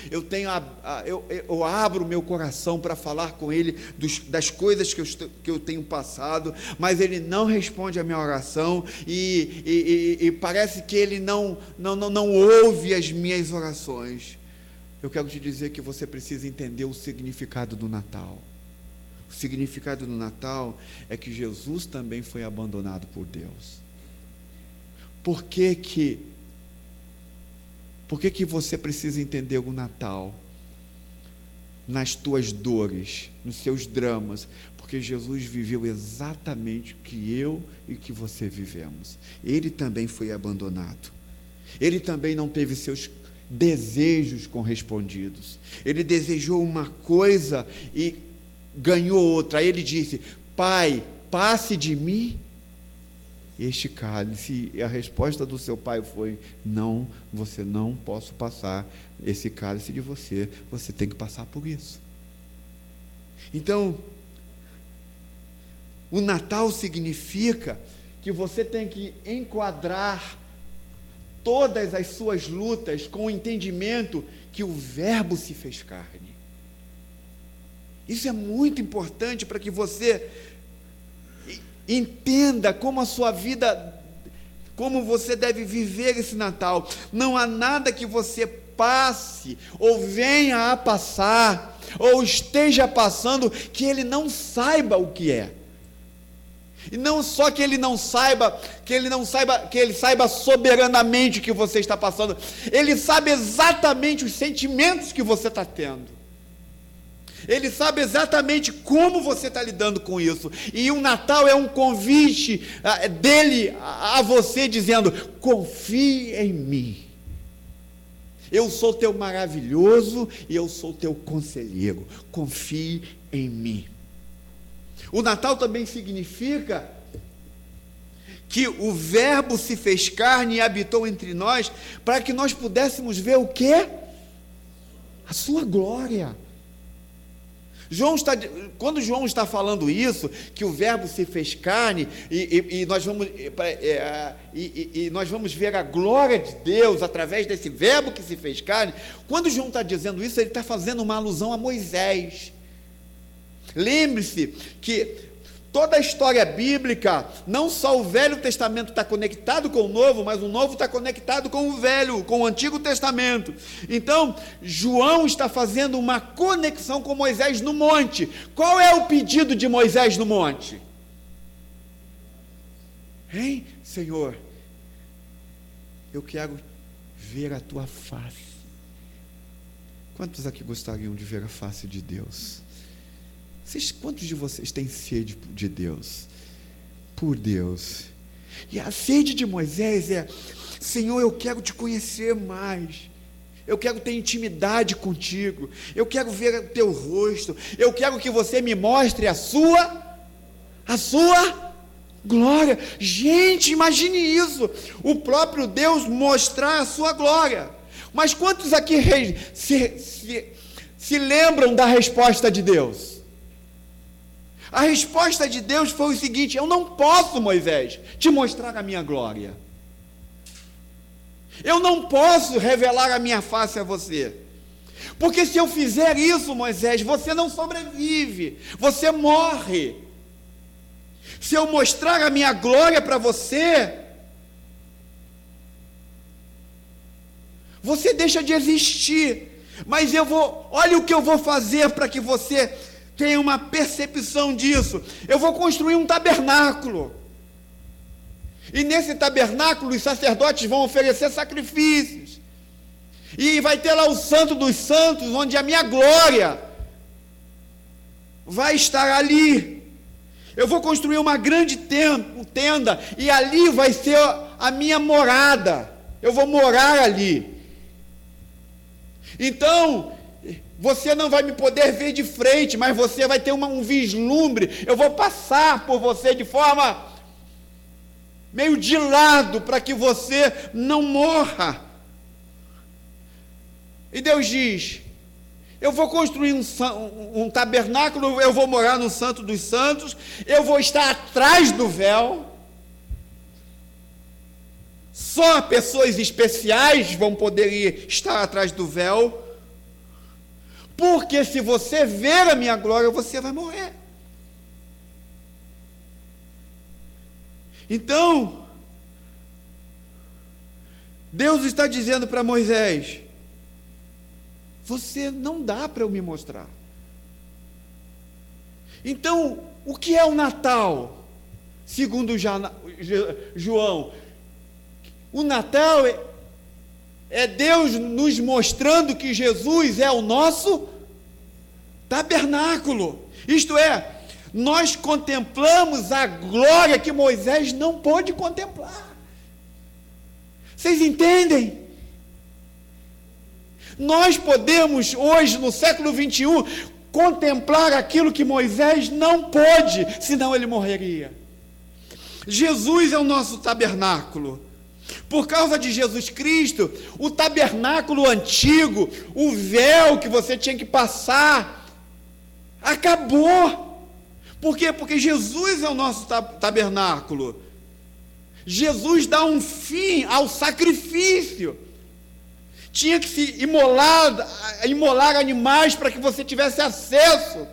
eu abro o meu coração para falar com ele das coisas que eu tenho passado, mas ele não responde a minha oração, e parece que ele não ouve as minhas orações. Eu quero te dizer que você precisa entender o significado do Natal. O significado do Natal é que Jesus também foi abandonado por Deus. Por que você precisa entender o Natal? Nas tuas dores, nos seus dramas, porque Jesus viveu exatamente o que eu e que você vivemos. Ele também foi abandonado. Ele também não teve seus desejos correspondidos. Ele desejou uma coisa e ganhou outra. Aí ele disse: Pai, passe de mim este cálice. E a resposta do seu pai foi: não, você não posso passar esse cálice de você, você tem que passar por isso. Então, o Natal significa que você tem que enquadrar todas as suas lutas com o entendimento que o Verbo se fez carne. Isso é muito importante para que você entenda como a sua vida, como você deve viver esse Natal. Não há nada que você passe, ou venha a passar, ou esteja passando, que ele não saiba o que é. E não só que ele saiba soberanamente o que você está passando, ele sabe exatamente os sentimentos que você está tendo. Ele sabe exatamente como você está lidando com isso. E o Natal é um convite dele a você, dizendo: confie em mim. Eu sou teu maravilhoso e eu sou teu conselheiro. Confie em mim. O Natal também significa que o Verbo se fez carne e habitou entre nós, para que nós pudéssemos ver o quê? A sua glória. Quando João está falando isso, que o Verbo se fez carne, e nós vamos ver a glória de Deus através desse Verbo que se fez carne, quando João está dizendo isso, ele está fazendo uma alusão a Moisés. Lembre-se que toda a história bíblica, não só o Velho Testamento está conectado com o Novo, mas o Novo está conectado com o Velho, com o Antigo Testamento. Então, João está fazendo uma conexão com Moisés no monte. Qual é o pedido de Moisés no monte? Hein, Senhor, eu quero ver a tua face. Quantos aqui gostariam de ver a face de Deus? Quantos de vocês têm sede de Deus? Por Deus. E a sede de Moisés é: Senhor, eu quero te conhecer mais, eu quero ter intimidade contigo, eu quero ver o teu rosto, eu quero que você me mostre a sua glória. Gente, imagine isso, o próprio Deus mostrar a sua glória. Mas quantos aqui se lembram da resposta de Deus? A resposta de Deus foi o seguinte: eu não posso, Moisés, te mostrar a minha glória. Eu não posso revelar a minha face a você. Porque se eu fizer isso, Moisés, você não sobrevive, você morre. Se eu mostrar a minha glória para você, você deixa de existir. Mas olha o que eu vou fazer para que você tenha uma percepção disso. Eu vou construir um tabernáculo. E nesse tabernáculo os sacerdotes vão oferecer sacrifícios. E vai ter lá o Santo dos Santos, onde a minha glória vai estar ali. Eu vou construir uma grande tenda, e ali vai ser a minha morada. Eu vou morar ali. Então, Você não vai me poder ver de frente, mas você vai ter um vislumbre. Eu vou passar por você de forma meio de lado, para que você não morra. E Deus diz: eu vou construir um tabernáculo, eu vou morar no Santo dos Santos, eu vou estar atrás do véu. Só pessoas especiais vão poder estar atrás do véu, porque se você ver a minha glória, você vai morrer. Então, Deus está dizendo para Moisés: você não dá para eu me mostrar. Então, o que é o Natal? Segundo João, o Natal é Deus nos mostrando que Jesus é o nosso tabernáculo. Isto é, nós contemplamos a glória que Moisés não pôde contemplar. Vocês entendem? Nós podemos hoje, no século 21, contemplar aquilo que Moisés não pôde, senão ele morreria. Jesus é o nosso tabernáculo. Por causa de Jesus Cristo, o tabernáculo antigo, o véu que você tinha que passar, acabou. Por quê? Porque Jesus é o nosso tabernáculo. Jesus dá um fim ao sacrifício. Tinha que se imolar animais para que você tivesse acesso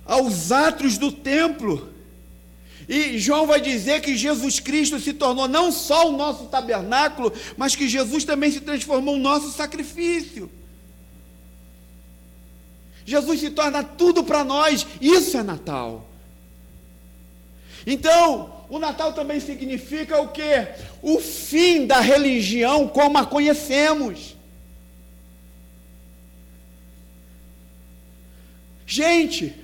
aos átrios do templo. E João vai dizer que Jesus Cristo se tornou não só o nosso tabernáculo, mas que Jesus também se transformou no nosso sacrifício. Jesus se torna tudo para nós. Isso é Natal. Então, o Natal também significa o quê? O fim da religião como a conhecemos. Gente,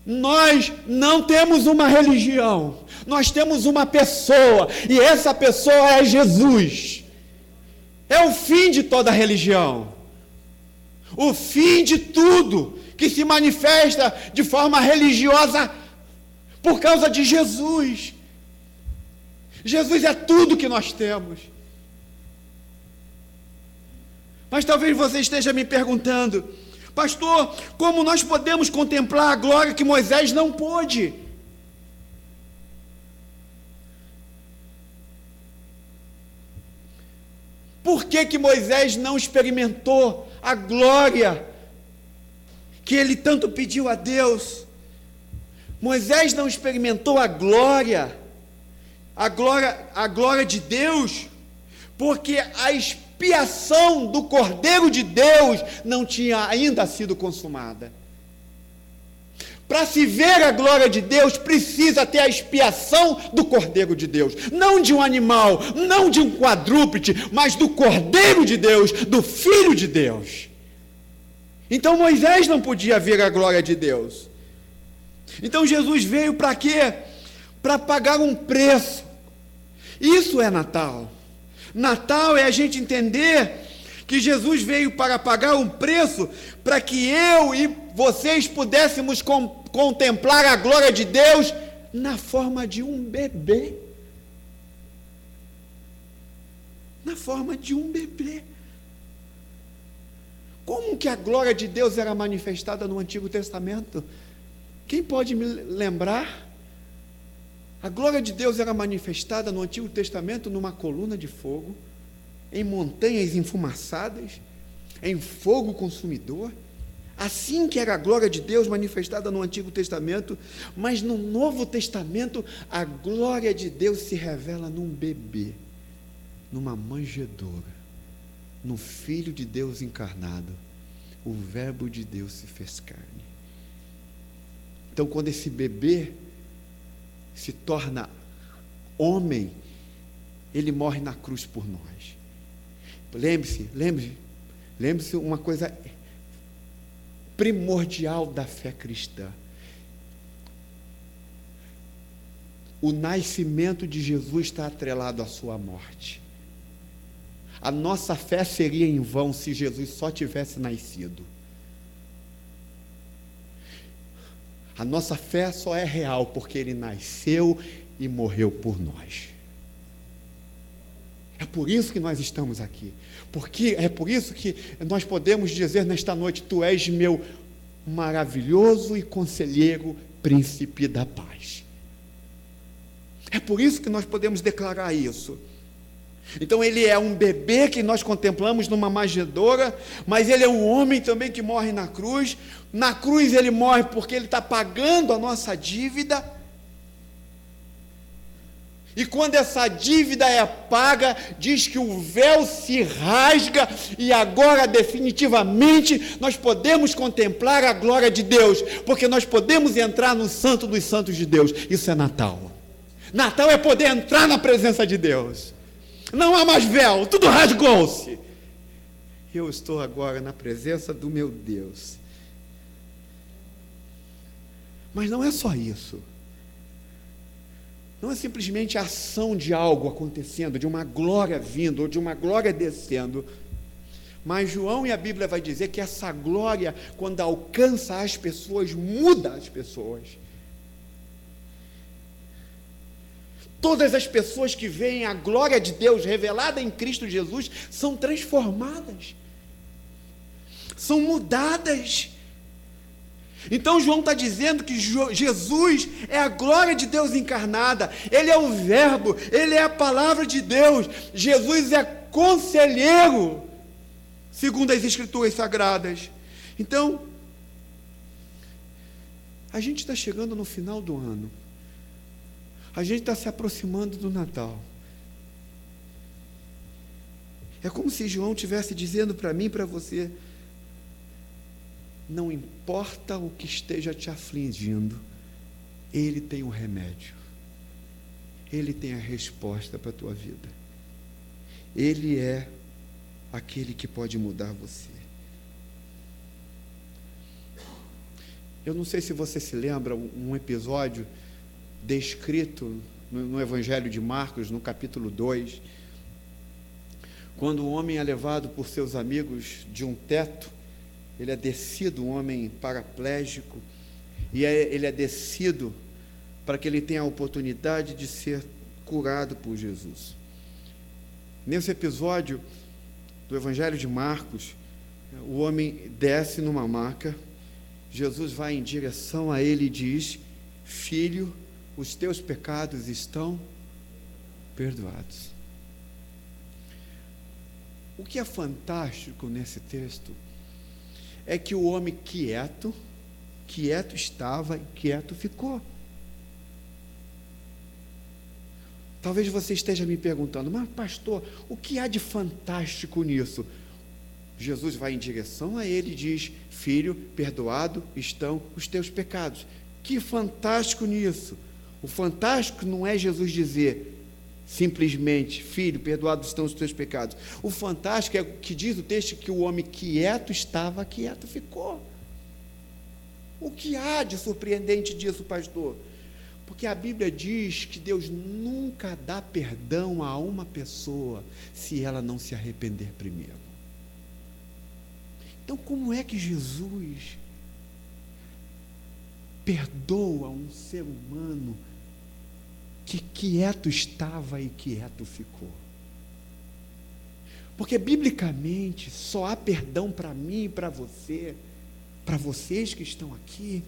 nós não temos uma religião, nós temos uma pessoa, e essa pessoa é Jesus. É o fim de toda religião, o fim de tudo que se manifesta de forma religiosa por causa de Jesus. Jesus é tudo que nós temos. Mas talvez você esteja me perguntando: pastor, como nós podemos contemplar a glória que Moisés não pôde? Por que Moisés não experimentou a glória que ele tanto pediu a Deus? Moisés não experimentou a glória de Deus, porque a expiação do Cordeiro de Deus não tinha ainda sido consumada. Para se ver a glória de Deus, precisa ter a expiação do Cordeiro de Deus. Não de um animal, não de um quadrúpede, mas do Cordeiro de Deus, do Filho de Deus. Então Moisés não podia ver a glória de Deus. Então Jesus veio para quê? Para pagar um preço. Isso é Natal. Natal é a gente entender que Jesus veio para pagar um preço para que eu e vocês pudéssemos contemplar a glória de Deus na forma de um bebê. Na forma de um bebê. Como que a glória de Deus era manifestada no Antigo Testamento? Quem pode me lembrar? A glória de Deus era manifestada no Antigo Testamento numa coluna de fogo, em montanhas enfumaçadas, em fogo consumidor. Assim que era a glória de Deus manifestada no Antigo Testamento, mas no Novo Testamento a glória de Deus se revela num bebê, numa manjedoura, no Filho de Deus encarnado. O Verbo de Deus se fez carne. Então, quando esse bebê se torna homem, ele morre na cruz por nós. Lembre-se uma coisa primordial da fé cristã. O nascimento de Jesus está atrelado à sua morte. a nossa fé seria em vão se Jesus só tivesse nascido. A nossa fé só é real porque ele nasceu e morreu por nós. É por isso que nós estamos aqui. Porque é por isso que nós podemos dizer nesta noite: tu és meu maravilhoso e conselheiro príncipe da paz. É por isso que nós podemos declarar isso. Então ele é um bebê que nós contemplamos numa manjedoura, mas ele é um homem também que morre na cruz. Na cruz ele morre porque ele está pagando a nossa dívida. E quando essa dívida é paga, diz que o véu se rasga e agora definitivamente nós podemos contemplar a glória de Deus, porque nós podemos entrar no Santo dos Santos de Deus. Isso é Natal. Natal é poder entrar na presença de Deus. Não há mais véu, tudo rasgou-se. Eu estou agora na presença do meu Deus. Mas não é só isso. Não é simplesmente a ação de algo acontecendo, de uma glória vindo, ou de uma glória descendo. Mas João e a Bíblia vai dizer que essa glória, quando alcança as pessoas, muda as pessoas. Todas as pessoas que veem a glória de Deus revelada em Cristo Jesus são transformadas, são mudadas. Então João está dizendo que Jesus é a glória de Deus encarnada, ele é o verbo, ele é a palavra de Deus, Jesus é conselheiro, segundo as Escrituras Sagradas. Então, a gente está chegando no final do ano, a gente está se aproximando do Natal. É como se João estivesse dizendo para mim e para você: não importa o que esteja te afligindo, Ele tem o remédio, Ele tem a resposta para a tua vida, Ele é aquele que pode mudar você. Eu não sei se você se lembra um episódio descrito no Evangelho de Marcos, no capítulo 2, quando o homem é levado por seus amigos de um teto. Ele é descido, um homem paraplégico, e ele é descido para que ele tenha a oportunidade de ser curado por Jesus. Nesse episódio do Evangelho de Marcos, o homem desce numa maca, Jesus vai em direção a ele e diz: filho, os teus pecados estão perdoados. O que é fantástico nesse texto é que o homem quieto estava e quieto ficou. Talvez você esteja me perguntando: mas pastor, o que há de fantástico nisso? Jesus vai em direção a ele e diz: filho, perdoado estão os teus pecados. Que fantástico nisso? O fantástico não é Jesus dizer simplesmente: filho, perdoados estão os teus pecados. O fantástico é o que diz o texto, que o homem quieto estava, quieto ficou. O que há de surpreendente disso, pastor? Porque a Bíblia diz que Deus nunca dá perdão a uma pessoa se ela não se arrepender primeiro. Então, como é que Jesus perdoa um ser humano que quieto estava e quieto ficou? Porque biblicamente só há perdão para mim e para você, para vocês que estão aqui,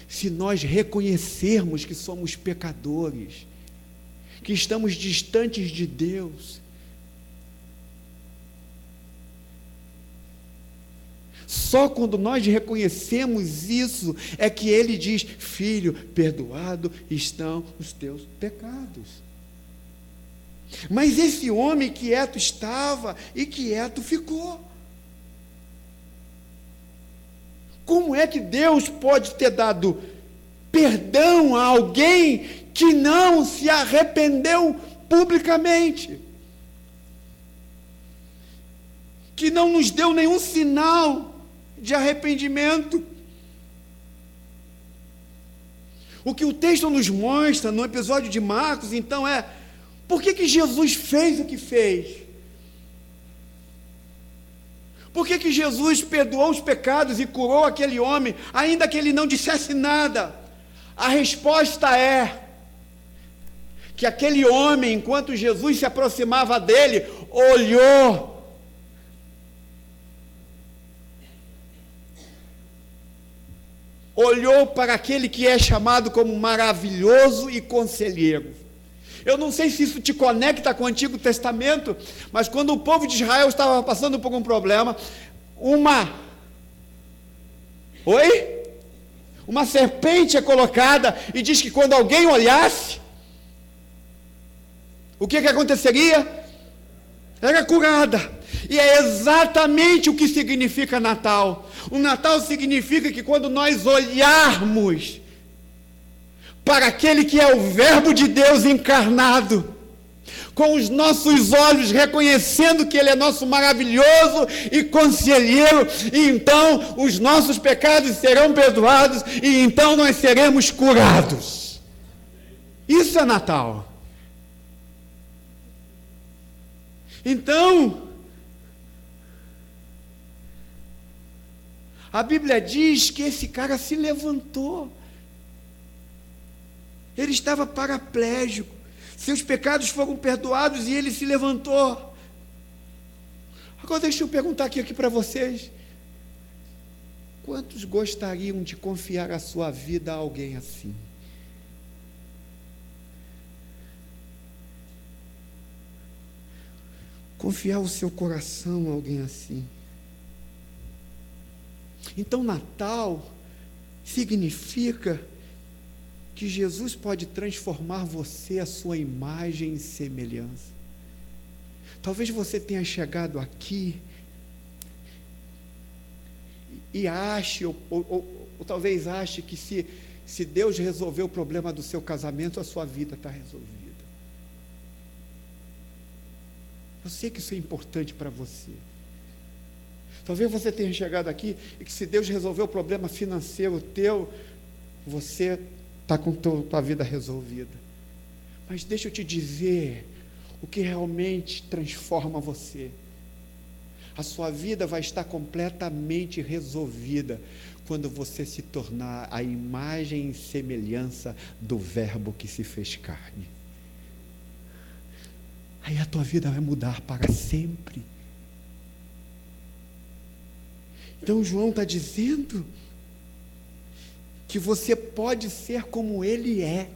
se nós reconhecermos que somos pecadores, que estamos distantes de Deus. Só quando nós reconhecemos isso é que Ele diz: filho, perdoado estão os teus pecados. Mas esse homem quieto estava e quieto ficou. Como é que Deus pode ter dado perdão a alguém que não se arrependeu publicamente? Que não nos deu nenhum sinal de arrependimento? O que o texto nos mostra no episódio de Marcos, então, é por que Jesus fez o que fez? Por que Jesus perdoou os pecados e curou aquele homem, ainda que ele não dissesse nada? A resposta é que aquele homem, enquanto Jesus se aproximava dele, olhou para aquele que é chamado como maravilhoso e conselheiro. Eu não sei se isso te conecta com o Antigo Testamento, mas quando o povo de Israel estava passando por um problema, uma serpente é colocada, e diz que quando alguém olhasse, o que aconteceria? Era curada. E é exatamente o que significa Natal. O Natal significa que quando nós olharmos para aquele que é o Verbo de Deus encarnado, com os nossos olhos, reconhecendo que Ele é nosso maravilhoso e conselheiro, e então os nossos pecados serão perdoados, e então nós seremos curados. Isso é Natal. Então, a Bíblia diz que esse cara se levantou. Ele estava paraplégico. Seus pecados foram perdoados e ele se levantou. Agora deixa eu perguntar aqui para vocês. Quantos gostariam de confiar a sua vida a alguém assim? Confiar o seu coração a alguém assim. Então, Natal significa que Jesus pode transformar você, a sua imagem e semelhança. Talvez você tenha chegado aqui e ache, ou talvez ache que se Deus resolver o problema do seu casamento, a sua vida está resolvida. Eu sei que isso é importante para você. Talvez você tenha chegado aqui e que se Deus resolver o problema financeiro teu, você está com tua vida resolvida. Mas deixa eu te dizer o que realmente transforma você. A sua vida vai estar completamente resolvida quando você se tornar a imagem e semelhança do Verbo que se fez carne. Aí a tua vida vai mudar para sempre. Então João está dizendo que você pode ser como Ele é.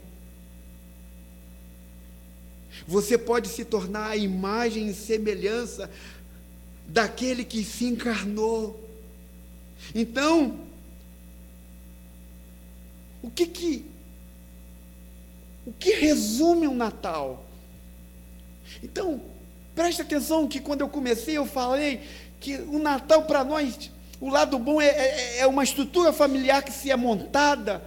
Você pode se tornar a imagem e semelhança daquele que se encarnou. Então, o que resume o Natal? Então, preste atenção que quando eu comecei eu falei que o Natal para nós, o lado bom é uma estrutura familiar que se é montada,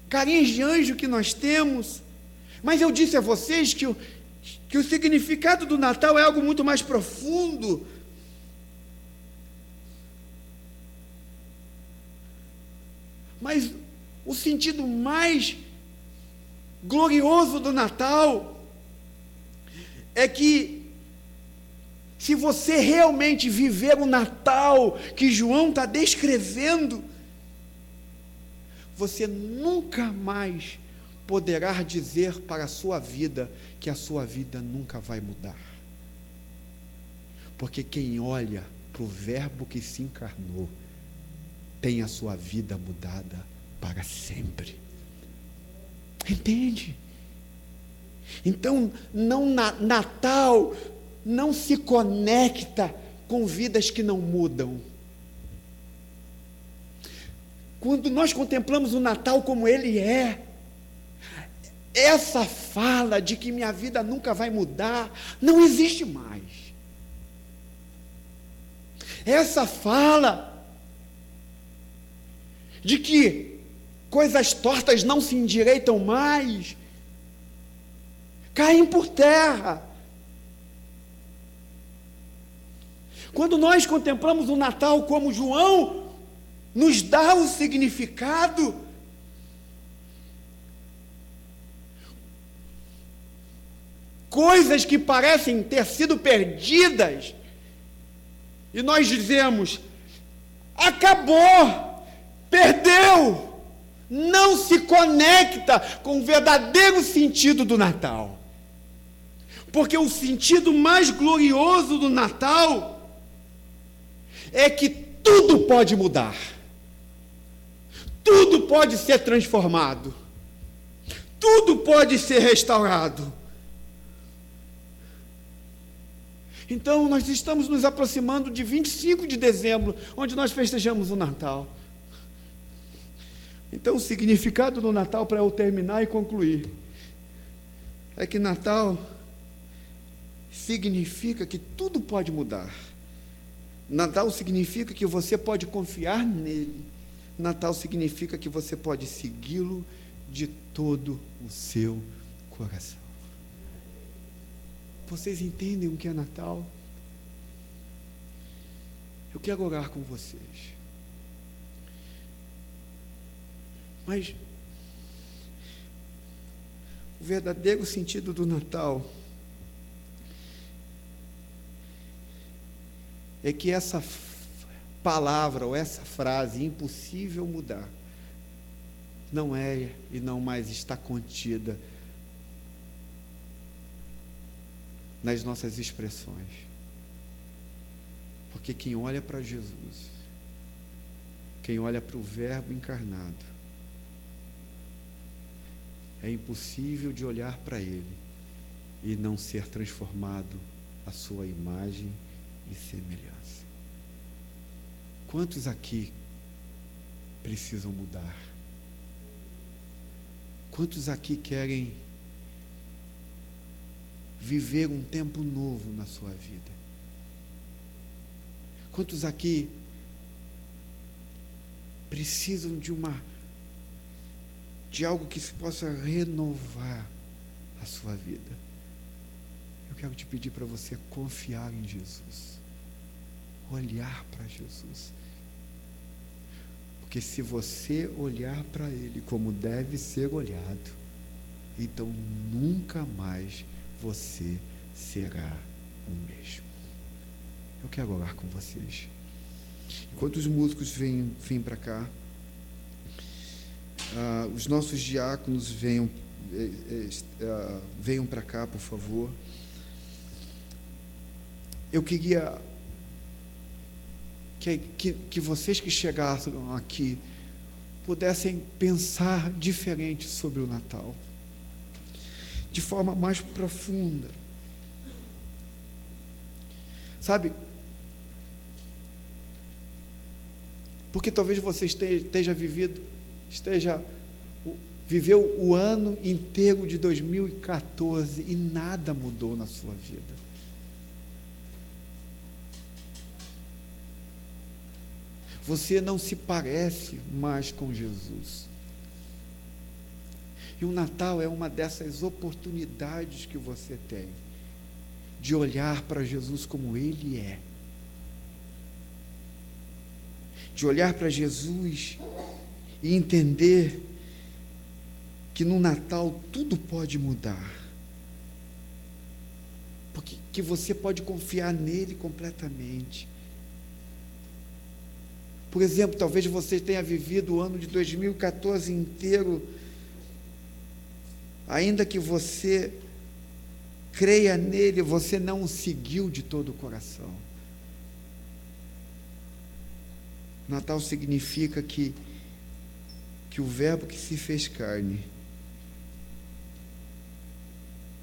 carinhos de anjo que nós temos, mas eu disse a vocês que o significado do Natal é algo muito mais profundo. Mas o sentido mais glorioso do Natal é que, se você realmente viver o Natal que João está descrevendo, você nunca mais poderá dizer para a sua vida que a sua vida nunca vai mudar. Porque quem olha para o Verbo que se encarnou, tem a sua vida mudada para sempre. Entende? Então, Natal não se conecta com vidas que não mudam. Quando nós contemplamos o Natal como ele é, essa fala de que minha vida nunca vai mudar não existe mais. Essa fala de que coisas tortas não se endireitam mais caem por terra. Quando nós contemplamos o Natal como João nos dá o significado, coisas que parecem ter sido perdidas e nós dizemos: acabou, perdeu, não se conecta com o verdadeiro sentido do Natal. Porque o sentido mais glorioso do Natal é que tudo pode mudar, tudo pode ser transformado, tudo pode ser restaurado. Então, nós estamos nos aproximando de 25 de dezembro, onde nós festejamos o Natal. Então, o significado do Natal, para eu terminar e concluir, é que Natal significa que tudo pode mudar. Natal significa que você pode confiar nele. Natal significa que você pode segui-lo de todo o seu coração. Vocês entendem o que é Natal? Eu quero orar com vocês. Mas o verdadeiro sentido do Natal é que essa palavra ou essa frase, impossível mudar, não é e não mais está contida nas nossas expressões. Porque quem olha para Jesus, quem olha para o Verbo encarnado, é impossível de olhar para Ele e não ser transformado à sua imagem e semelhança. Quantos aqui precisam mudar? Quantos aqui querem viver um tempo novo na sua vida? Quantos aqui precisam de algo que se possa renovar a sua vida? Eu quero te pedir para você confiar em Jesus, olhar para Jesus, porque se você olhar para Ele como deve ser olhado, então nunca mais você será o mesmo. Eu quero orar com vocês. Enquanto os músicos vêm para cá, os nossos diáconos venham para cá, por favor. Eu queria que vocês que chegaram aqui pudessem pensar diferente sobre o Natal, de forma mais profunda. Sabe? Porque talvez você viveu o ano inteiro de 2014 e nada mudou na sua vida. Você não se parece mais com Jesus. E o Natal é uma dessas oportunidades que você tem de olhar para Jesus como Ele é. De olhar para Jesus e entender que no Natal tudo pode mudar. Porque que você pode confiar nele completamente. Por exemplo, talvez você tenha vivido o ano de 2014 inteiro, ainda que você creia nele, você não o seguiu de todo o coração. Natal significa que o Verbo que se fez carne,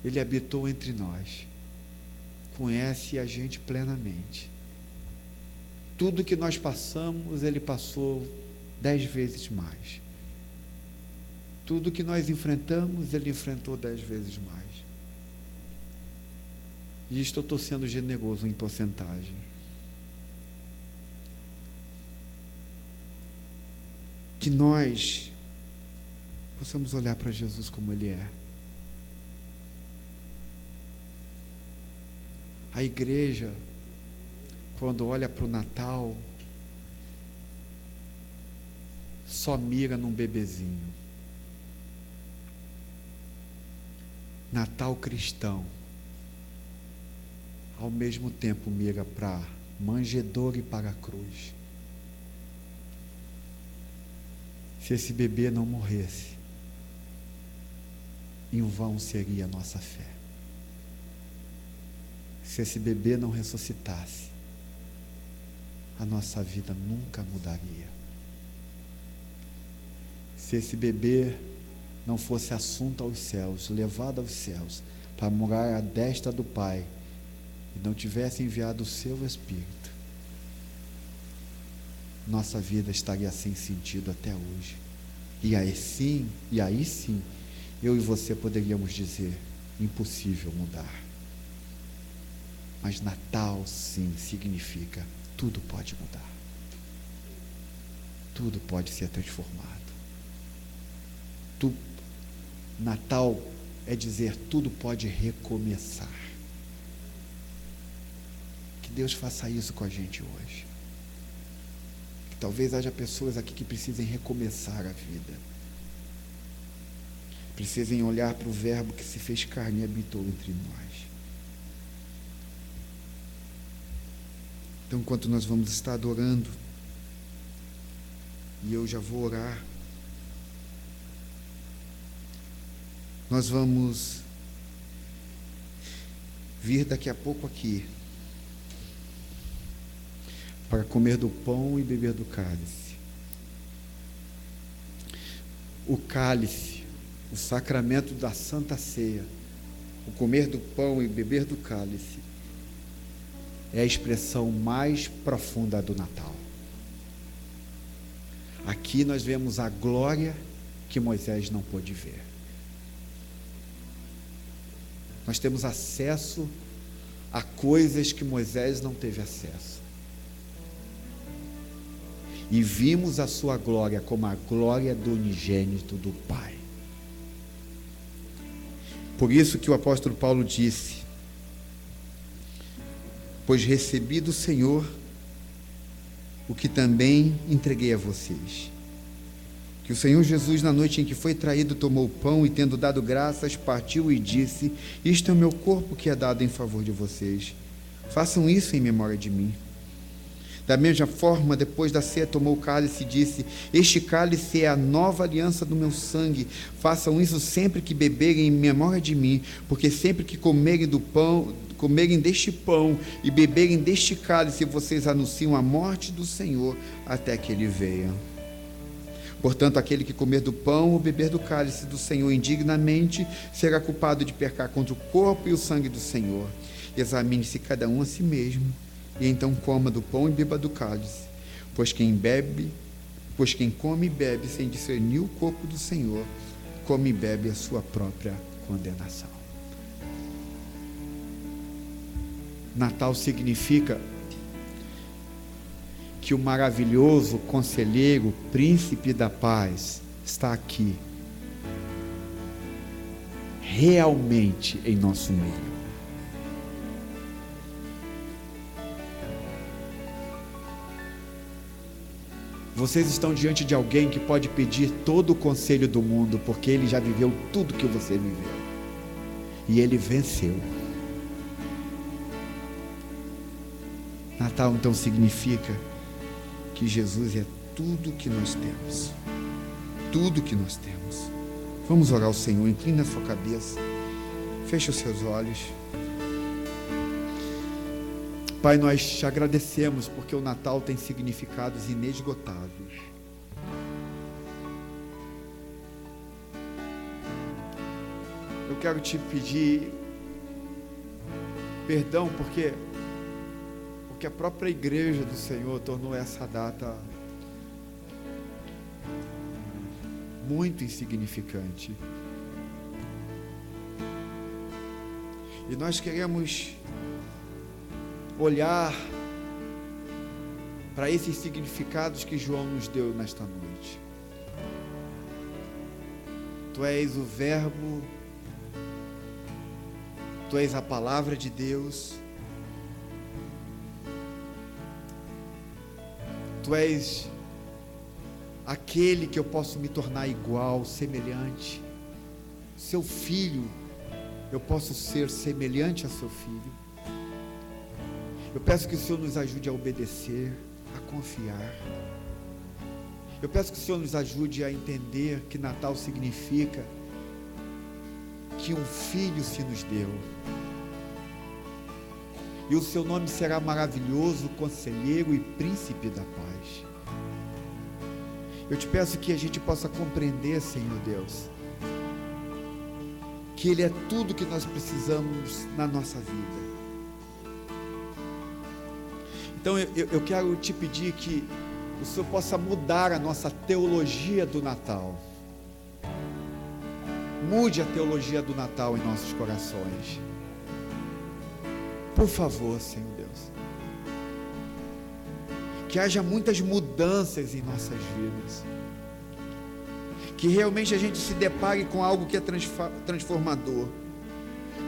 Ele habitou entre nós, conhece a gente plenamente. Tudo que nós passamos, Ele passou 10 vezes mais. Tudo que nós enfrentamos, Ele enfrentou 10 vezes mais. E isto eu estou sendo generoso em porcentagem. Que nós possamos olhar para Jesus como Ele é. A igreja, quando olha para o Natal, só mira num bebezinho. Natal cristão, ao mesmo tempo mira para manjedouro e para a cruz. Se esse bebê não morresse, em vão seria a nossa fé. Se esse bebê não ressuscitasse, a nossa vida nunca mudaria. Se esse bebê não fosse assunto aos céus, levado aos céus, para morar à destra do Pai, e não tivesse enviado o seu Espírito, nossa vida estaria sem sentido até hoje. E aí sim, eu e você poderíamos dizer, impossível mudar. Mas Natal, sim, significa tudo pode mudar. Tudo pode ser transformado. Natal é dizer tudo pode recomeçar. Que Deus faça isso com a gente hoje. Que talvez haja pessoas aqui que precisem recomeçar a vida. Precisem olhar para o Verbo que se fez carne e habitou entre nós. Então, enquanto nós vamos estar adorando, e eu já vou orar, nós vamos vir daqui a pouco aqui para comer do pão e beber do cálice. O cálice, o sacramento da Santa Ceia, o comer do pão e beber do cálice, é a expressão mais profunda do Natal. Aqui nós vemos a glória que Moisés não pôde ver. Nós temos acesso a coisas que Moisés não teve acesso. E vimos a sua glória como a glória do unigênito do Pai. Por isso que o apóstolo Paulo disse: pois recebi do Senhor o que também entreguei a vocês. Que o Senhor Jesus, na noite em que foi traído, tomou o pão e, tendo dado graças, partiu e disse: isto é o meu corpo que é dado em favor de vocês. Façam isso em memória de mim. Da mesma forma, depois da ceia, tomou o cálice e disse: este cálice é a nova aliança do meu sangue. Façam isso sempre que beberem em memória de mim, porque sempre que comerem deste pão e beberem deste cálice, vocês anunciam a morte do Senhor até que Ele venha. Portanto, aquele que comer do pão ou beber do cálice do Senhor indignamente será culpado de pecar contra o corpo e o sangue do Senhor. Examine-se cada um a si mesmo, e então coma do pão e beba do cálice. Pois quem come e bebe sem discernir o corpo do Senhor, come e bebe a sua própria condenação. Natal significa que o maravilhoso conselheiro, príncipe da paz, está aqui, realmente em nosso meio. Vocês estão diante de alguém que pode pedir todo o conselho do mundo, porque ele já viveu tudo que você viveu. E ele venceu. Natal então significa que Jesus é tudo que nós temos. Tudo que nós temos. Vamos orar ao Senhor. Inclina a sua cabeça. Feche os seus olhos. Pai, nós te agradecemos porque o Natal tem significados inesgotáveis. Eu quero te pedir perdão porque a própria igreja do Senhor tornou essa data muito insignificante. E nós queremos olhar para esses significados que João nos deu nesta noite. Tu és o Verbo, Tu és a palavra de Deus, Tu és aquele que eu posso me tornar igual, semelhante. Seu filho, eu posso ser semelhante a seu filho. Eu peço que o Senhor nos ajude a obedecer, a confiar. Eu peço que o Senhor nos ajude a entender que Natal significa que um filho se nos deu. E o seu nome será maravilhoso, conselheiro e príncipe da paz. Eu te peço que a gente possa compreender, Senhor Deus, que Ele é tudo que nós precisamos na nossa vida. Então eu quero te pedir que o Senhor possa mudar a nossa teologia do Natal. Mude a teologia do Natal em nossos corações. Por favor, Senhor Deus. Que haja muitas mudanças em nossas vidas. Que realmente a gente se depare com algo que é transformador.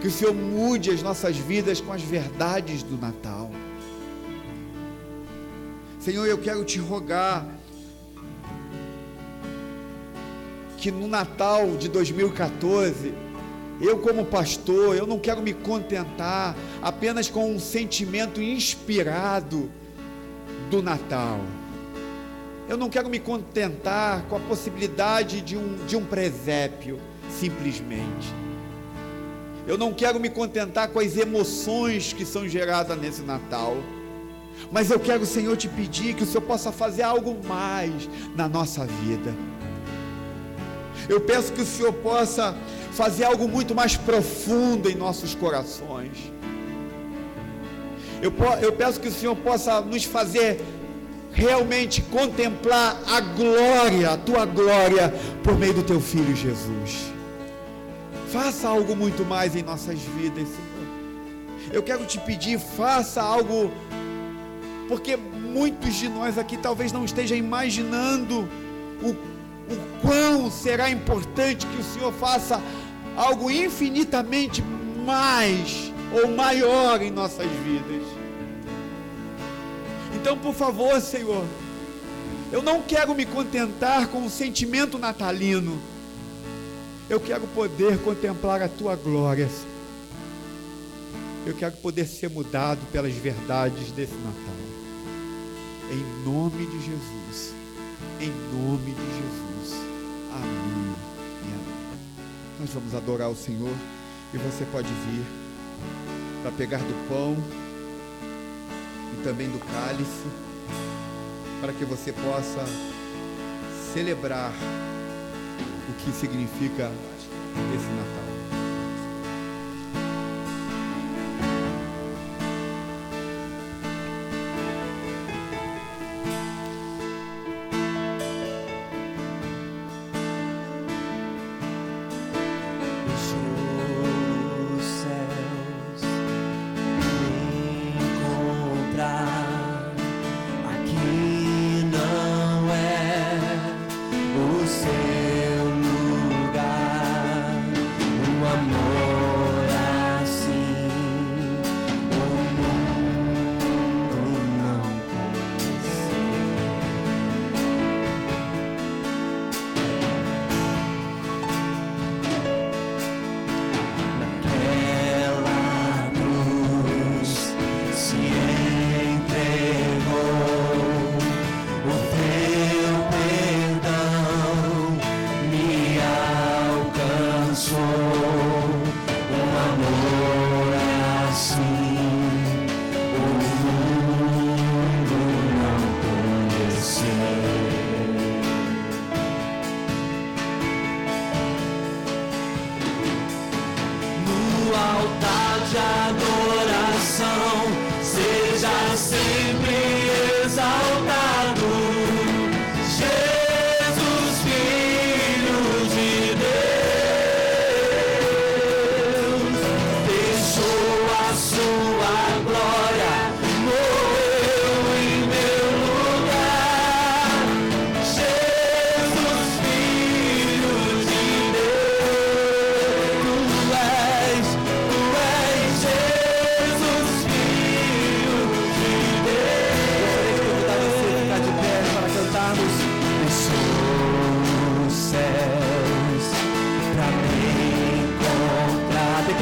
Que o Senhor mude as nossas vidas com as verdades do Natal. Senhor, eu quero te rogar que no Natal de 2014, eu como pastor, eu não quero me contentar apenas com um sentimento inspirado do Natal. Eu não quero me contentar com a possibilidade de um presépio, simplesmente. Eu não quero me contentar com as emoções que são geradas nesse Natal. Mas eu quero, Senhor, te pedir que o Senhor possa fazer algo mais na nossa vida. Eu peço que o Senhor possa fazer algo muito mais profundo em nossos corações. Eu peço que o Senhor possa nos fazer realmente contemplar a glória, a tua glória, por meio do teu Filho Jesus. Faça algo muito mais em nossas vidas, Senhor. Eu quero te pedir, faça algo, porque muitos de nós aqui talvez não estejam imaginando o quão será importante que o Senhor faça algo infinitamente mais ou maior em nossas vidas. Então, por favor, Senhor, eu não quero me contentar com o sentimento natalino. Eu quero poder contemplar a tua glória. Eu quero poder ser mudado pelas verdades desse Natal. Em nome de Jesus. Em nome de Jesus. Amém e amém. Nós vamos adorar o Senhor. E você pode vir para pegar do pão e também do cálice, para que você possa celebrar o que significa esse Natal.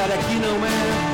Aqui não é,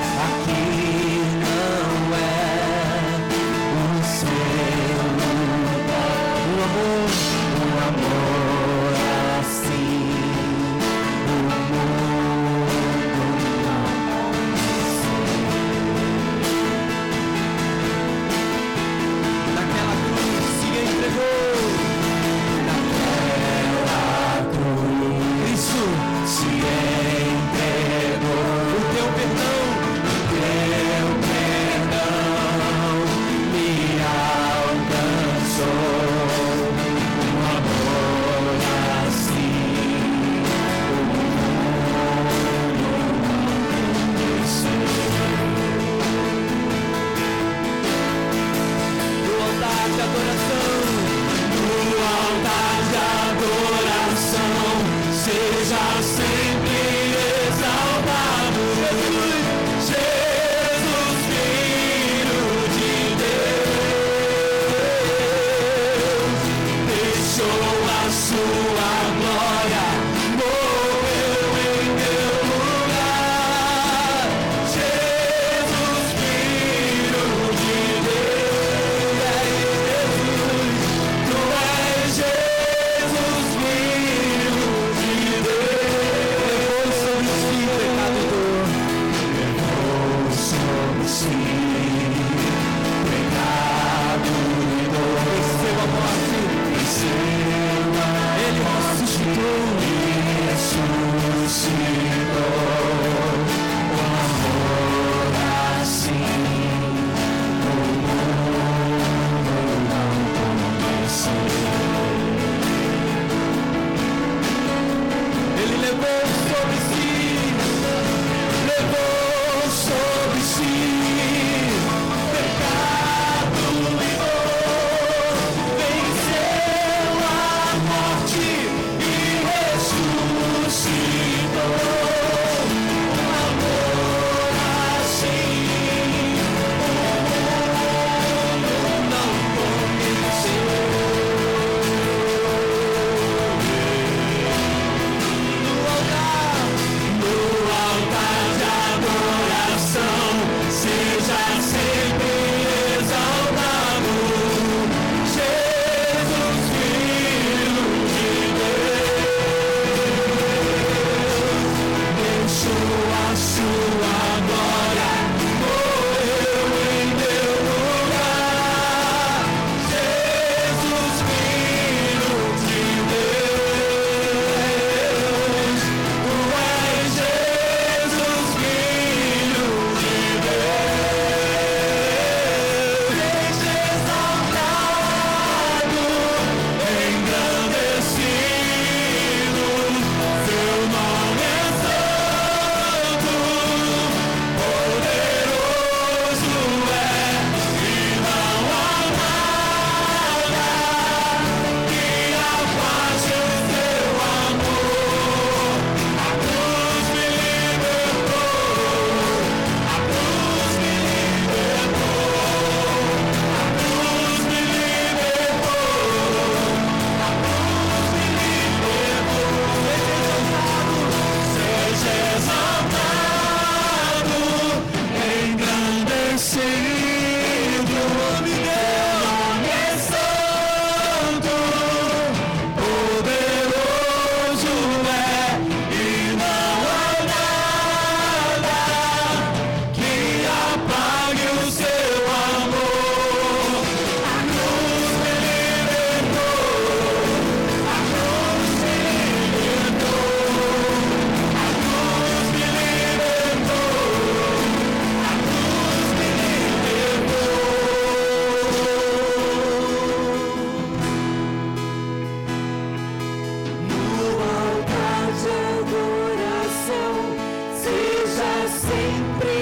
sempre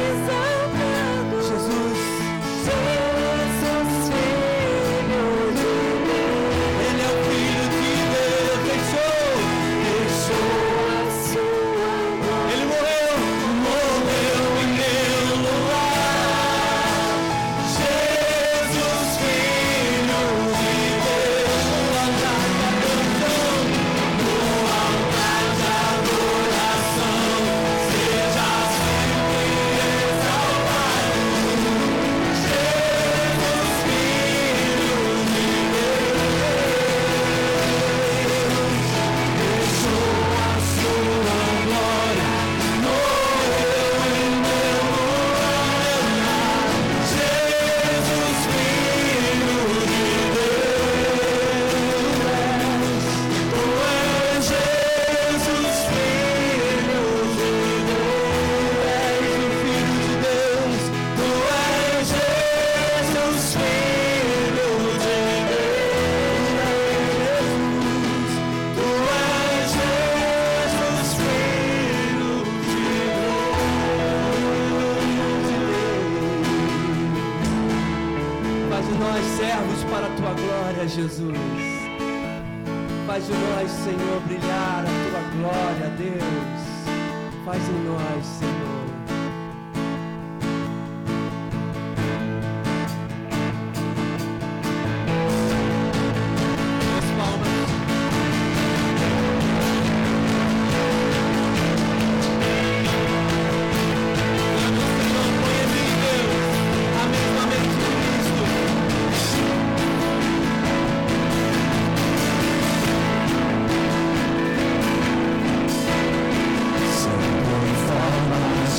exaltado. Jesus, Jesus, Filho de Deus. Ele é o Filho que Deus deixou a sua glória. Ele morreu em meu lugar. Jesus, Filho de Deus, no altar da canção, no altar da adoração, seja sempre exaltado. Jesus, Filho de Deus, deixou a sua glória, morreu em meu lugar. Jesus, Filho de Deus, tu és Jesus, Filho de Deus, és o Filho de Deus, tu és Jesus, Filho de Deus, tu és Jesus, Filho de Deus. Faz de nós servos para a tua glória, Jesus. Faz de nós, Senhor, brilhar a tua glória, Deus. Faz em nós, Senhor. As palmas. Quando o Senhor conhece em Deus a mesma mente de Cristo. Sempre formas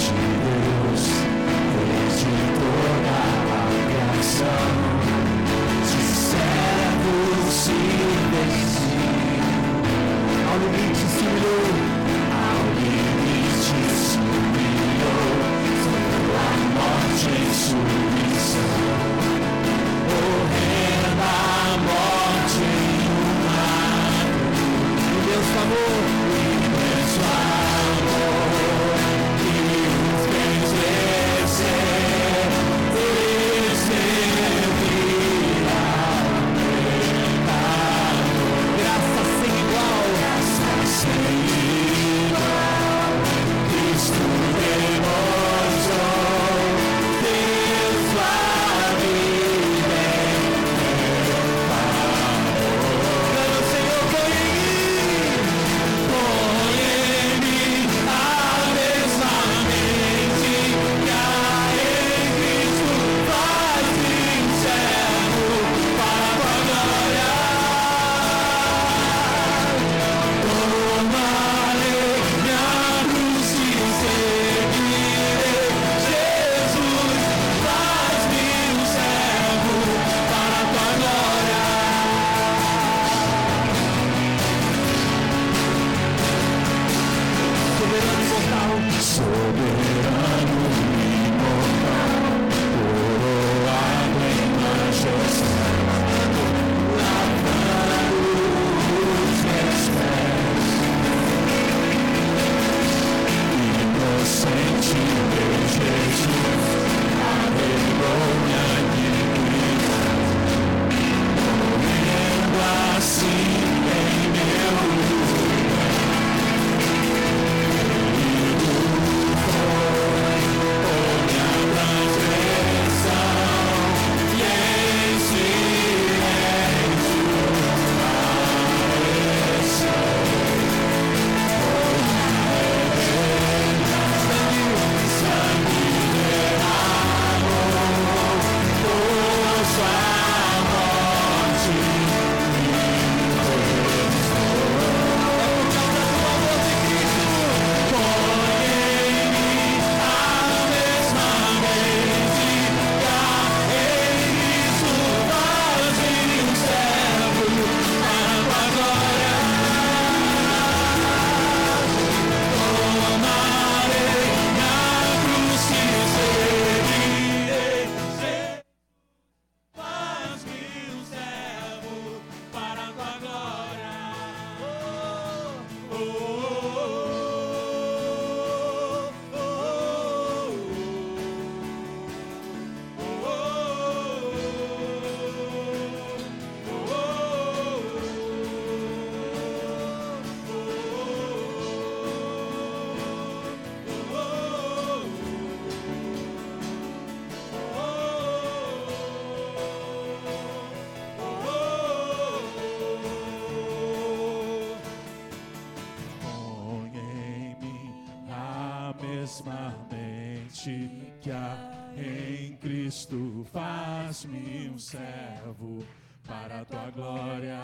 somente que há em Cristo faz-me um servo para a tua glória.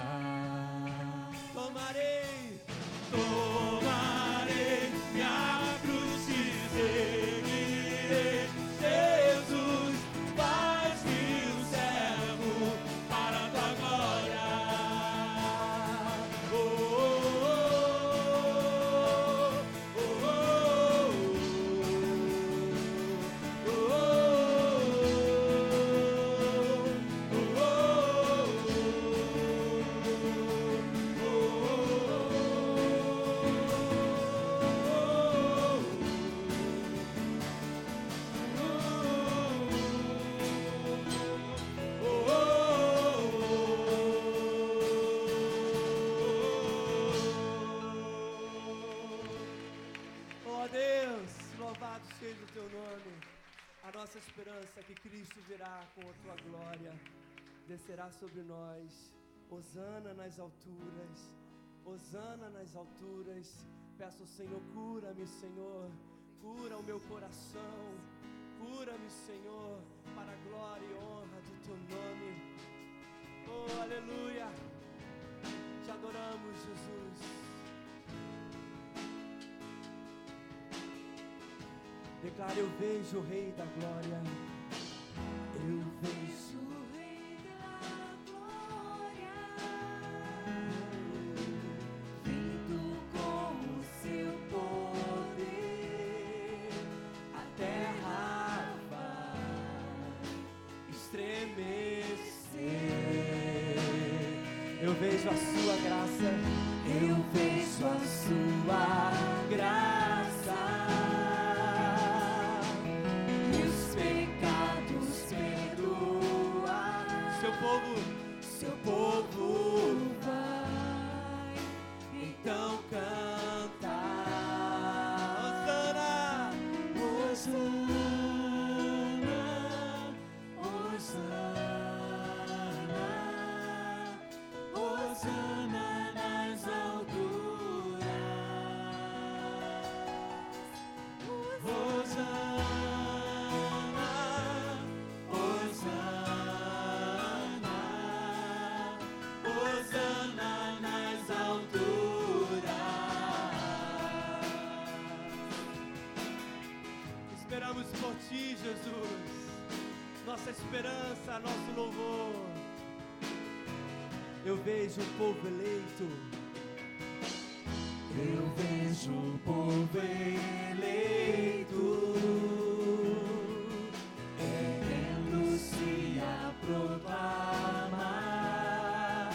Tomarei Minha cruz e seguirei. Jesus, faz-me um servo para a tua glória. Oh, oh, oh, oh, Oh Deus, louvado seja o teu nome. A nossa esperança é que Cristo virá com a tua glória, descerá sobre nós. Hosana nas alturas, hosana nas alturas. Peço ao Senhor, cura-me, Senhor, cura o meu coração, cura-me, Senhor, para a glória e honra do teu nome. Oh, aleluia, te adoramos, Jesus. Declare: eu vejo o Rei da Glória. Eu vejo o Rei da Glória, vindo com o seu poder, a terra vai estremecer. Eu vejo a sua graça. eu vejo a sua graça, meus pecados perdoa, Seu povo vai então canta. Hosana, Hosana, Hosana nas alturas, Hosana, Hosana, Hosana nas alturas. Esperamos por ti, Jesus, nossa esperança, nosso louvor. Eu vejo o povo eleito. Eu vejo o povo eleito, erguendo-se a proclamar,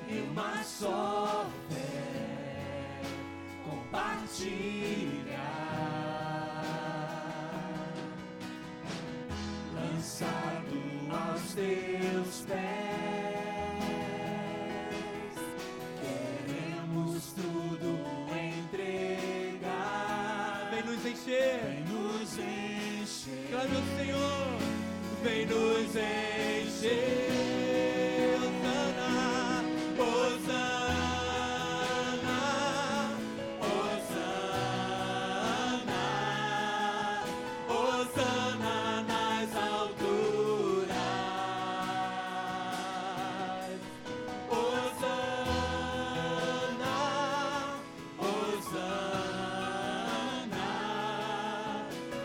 e uma só fé compartilhar, lançado aos teus pés, queremos tudo entregar. Vem nos encher. vem nos encher. Clame ao Senhor. Vem nos encher. Hosana, Hosana, Hosana, Hosana nas alturas. Hosana, Hosana,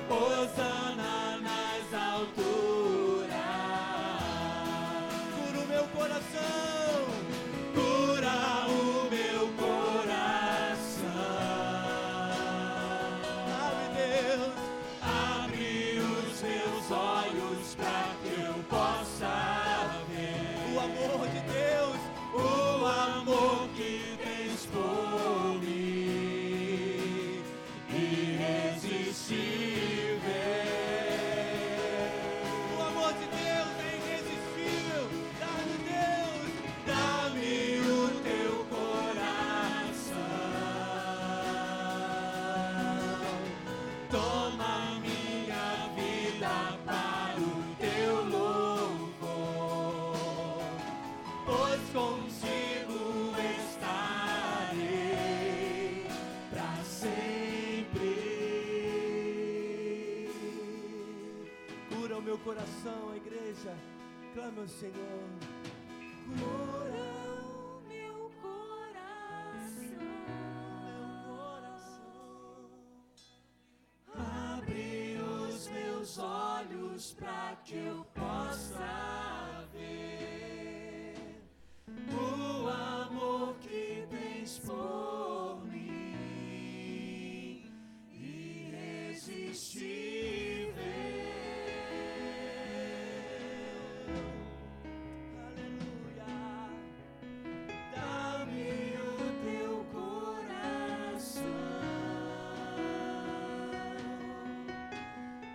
Hosana nas alturas. Cura o meu coração, cura o meu coração. Abre, Deus, Abre os meus olhos para que eu possa ver o amor de Deus, o amor que tens por mim, irresistível. meu coração, a igreja, clama ao Senhor. Cura o meu coração. Abre os meus olhos para que eu possa ver o amor que tens por mim, irresistível. Aleluia. Dá-me o teu coração.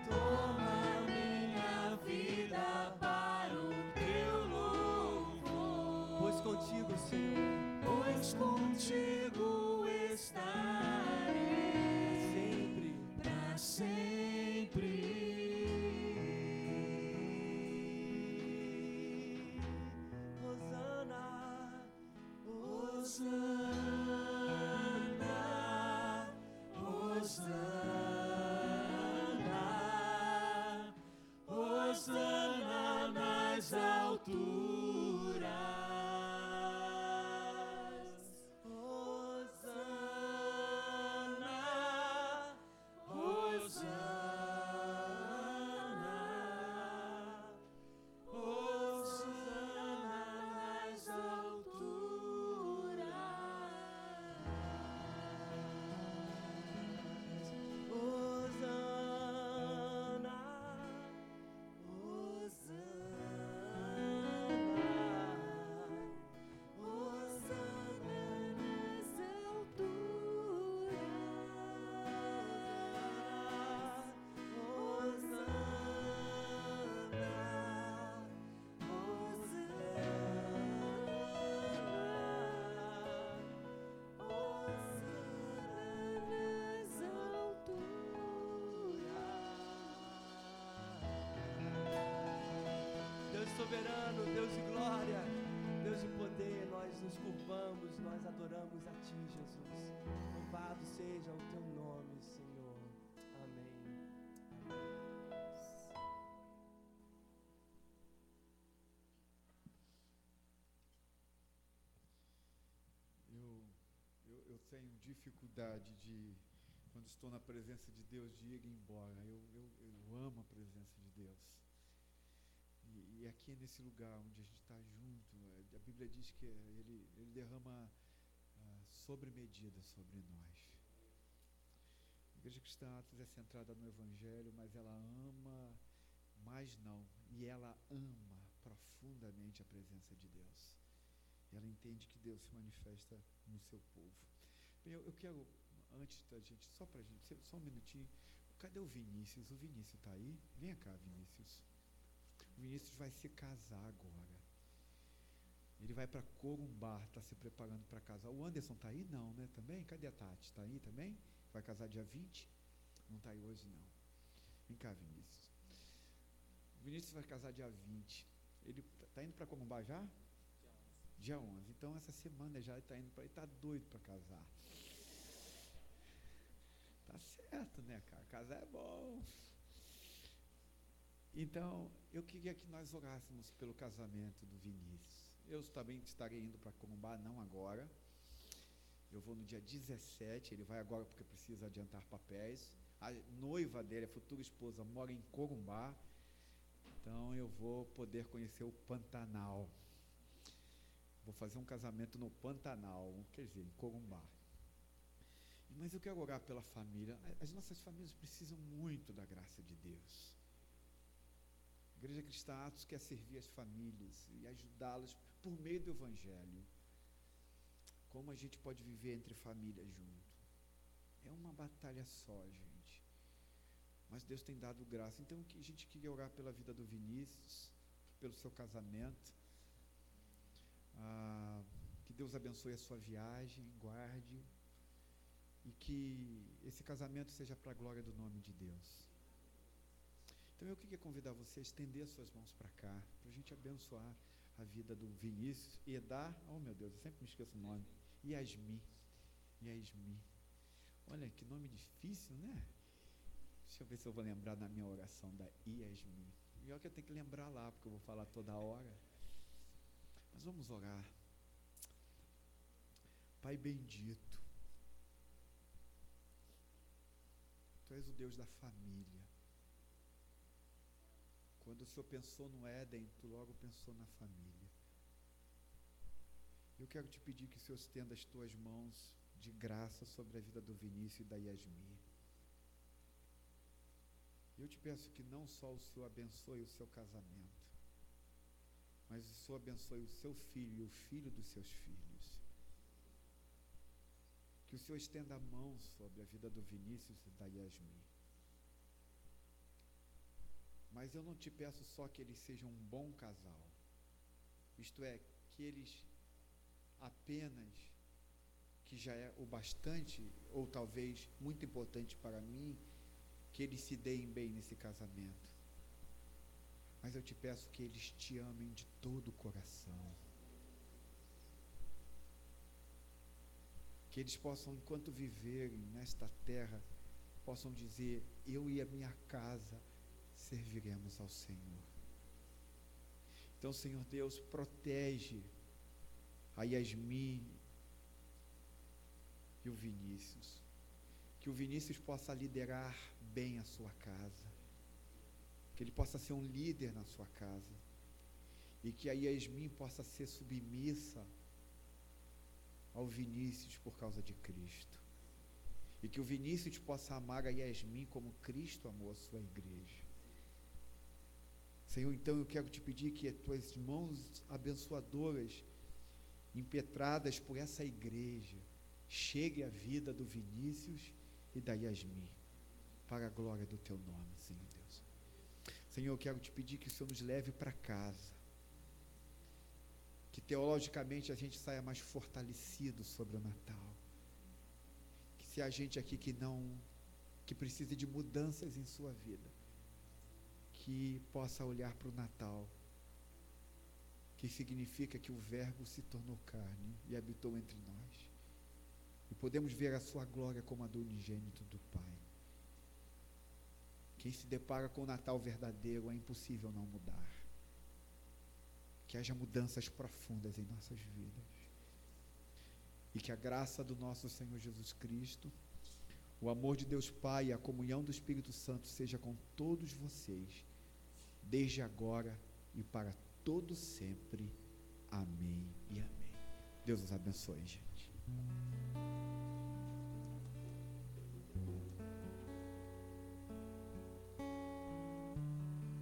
Toma minha vida para o teu louvor. Pois contigo, Senhor, Pois contigo estarei sempre. para sempre. Hosana, Hosana, Hosana, Hosana nas alturas. Hosana, Hosana, Hosana nas alturas. Hosana, Hosana, Hosana nas alturas. Deus soberano, Deus de glória, Deus de poder, nós nos curvamos, nós adoramos a Ti, Jesus. Louvado seja o Teu nome, Senhor. Amém. Eu tenho dificuldade de, quando estou na presença de Deus, de ir embora. Eu amo a presença de Deus. E aqui nesse lugar onde a gente está junto, a Bíblia diz que Ele derrama sobre medida sobre nós. A Igreja Cristã Atos é centrada no Evangelho, mas ela ama, mas não, e ela ama profundamente a presença de Deus. Ela entende que Deus se manifesta no seu povo. Bem, eu quero, antes da gente, só um minutinho, cadê o Vinícius? O Vinícius está aí? Vem cá, Vinícius. O Vinícius vai se casar agora. Ele vai para Corumbá, está se preparando para casar. O Anderson está aí? Não, né? Também? Cadê a Tati? Está aí também? Vai casar dia 20? Não está aí hoje, não. Vem cá, Vinícius. O Vinícius vai casar dia 20. Ele está indo para Corumbá já? Dia 11. Então, essa semana já ele está indo para... Ele está doido para casar. Tá certo, né, cara? Casar é bom. Então, eu queria que nós orássemos pelo casamento do Vinícius. Eu também estarei indo para Corumbá, não agora. Eu vou no dia 17, ele vai agora porque precisa adiantar papéis. A noiva dele, a futura esposa, mora em Corumbá. Então, eu vou poder conhecer o Pantanal. Vou fazer um casamento no Pantanal, quer dizer, em Corumbá. Mas eu quero orar pela família. As nossas famílias precisam muito da graça de Deus. A Igreja Cristã Atos quer servir as famílias e ajudá-las por meio do Evangelho. Como a gente pode viver entre famílias junto? É uma batalha só, gente. Mas Deus tem dado graça. Então a gente queria orar pela vida do Vinícius, pelo seu casamento. Que Deus abençoe a sua viagem, guarde, e que esse casamento seja para a glória do nome de Deus. Então eu queria convidar você a estender as suas mãos para cá, para a gente abençoar a vida do Vinícius e dar, oh meu Deus, eu sempre me esqueço o nome, Yasmin. Olha que nome difícil, né? Deixa eu ver se eu vou lembrar na minha oração da Yasmin. Pior que eu tenho que lembrar lá, porque eu vou falar toda hora. Mas vamos orar. Pai bendito, Tu és o Deus da família. Quando o Senhor pensou no Éden, Tu logo pensou na família. Eu quero te pedir que o Senhor estenda as Tuas mãos de graça sobre a vida do Vinícius e da Yasmin. Eu te peço que não só o Senhor abençoe o seu casamento, mas o Senhor abençoe o seu filho e o filho dos seus filhos. Que o Senhor estenda a mão sobre a vida do Vinícius e da Yasmin. Mas eu não te peço só que eles sejam um bom casal. Isto é, que eles apenas, que já é o bastante, ou talvez muito importante para mim, que eles se deem bem nesse casamento. Mas eu te peço que eles te amem de todo o coração. Que eles possam, enquanto viverem nesta terra, possam dizer: eu e a minha casa serviremos ao Senhor. Então, Senhor Deus, protege a Yasmin e o Vinícius. Que o Vinícius possa liderar bem a sua casa. Que ele possa ser um líder na sua casa. E que a Yasmin possa ser submissa ao Vinícius por causa de Cristo. E que o Vinícius possa amar a Yasmin como Cristo amou a sua igreja. Senhor, então eu quero te pedir que as tuas mãos abençoadoras, impetradas por essa igreja, chegue à vida do Vinícius e da Yasmin, para a glória do teu nome, Senhor Deus. Senhor, eu quero te pedir que o Senhor nos leve para casa, que teologicamente a gente saia mais fortalecido sobre o Natal, que se há gente aqui que precisa de mudanças em sua vida, que possa olhar para o Natal, que significa que o Verbo se tornou carne e habitou entre nós, e podemos ver a sua glória como a do unigênito do Pai. Quem se depara com o Natal verdadeiro, é impossível não mudar. Que haja mudanças profundas em nossas vidas. E que a graça do nosso Senhor Jesus Cristo, o amor de Deus Pai e a comunhão do Espírito Santo seja com todos vocês, desde agora e para todo sempre. Amém e amém. Deus os abençoe, gente.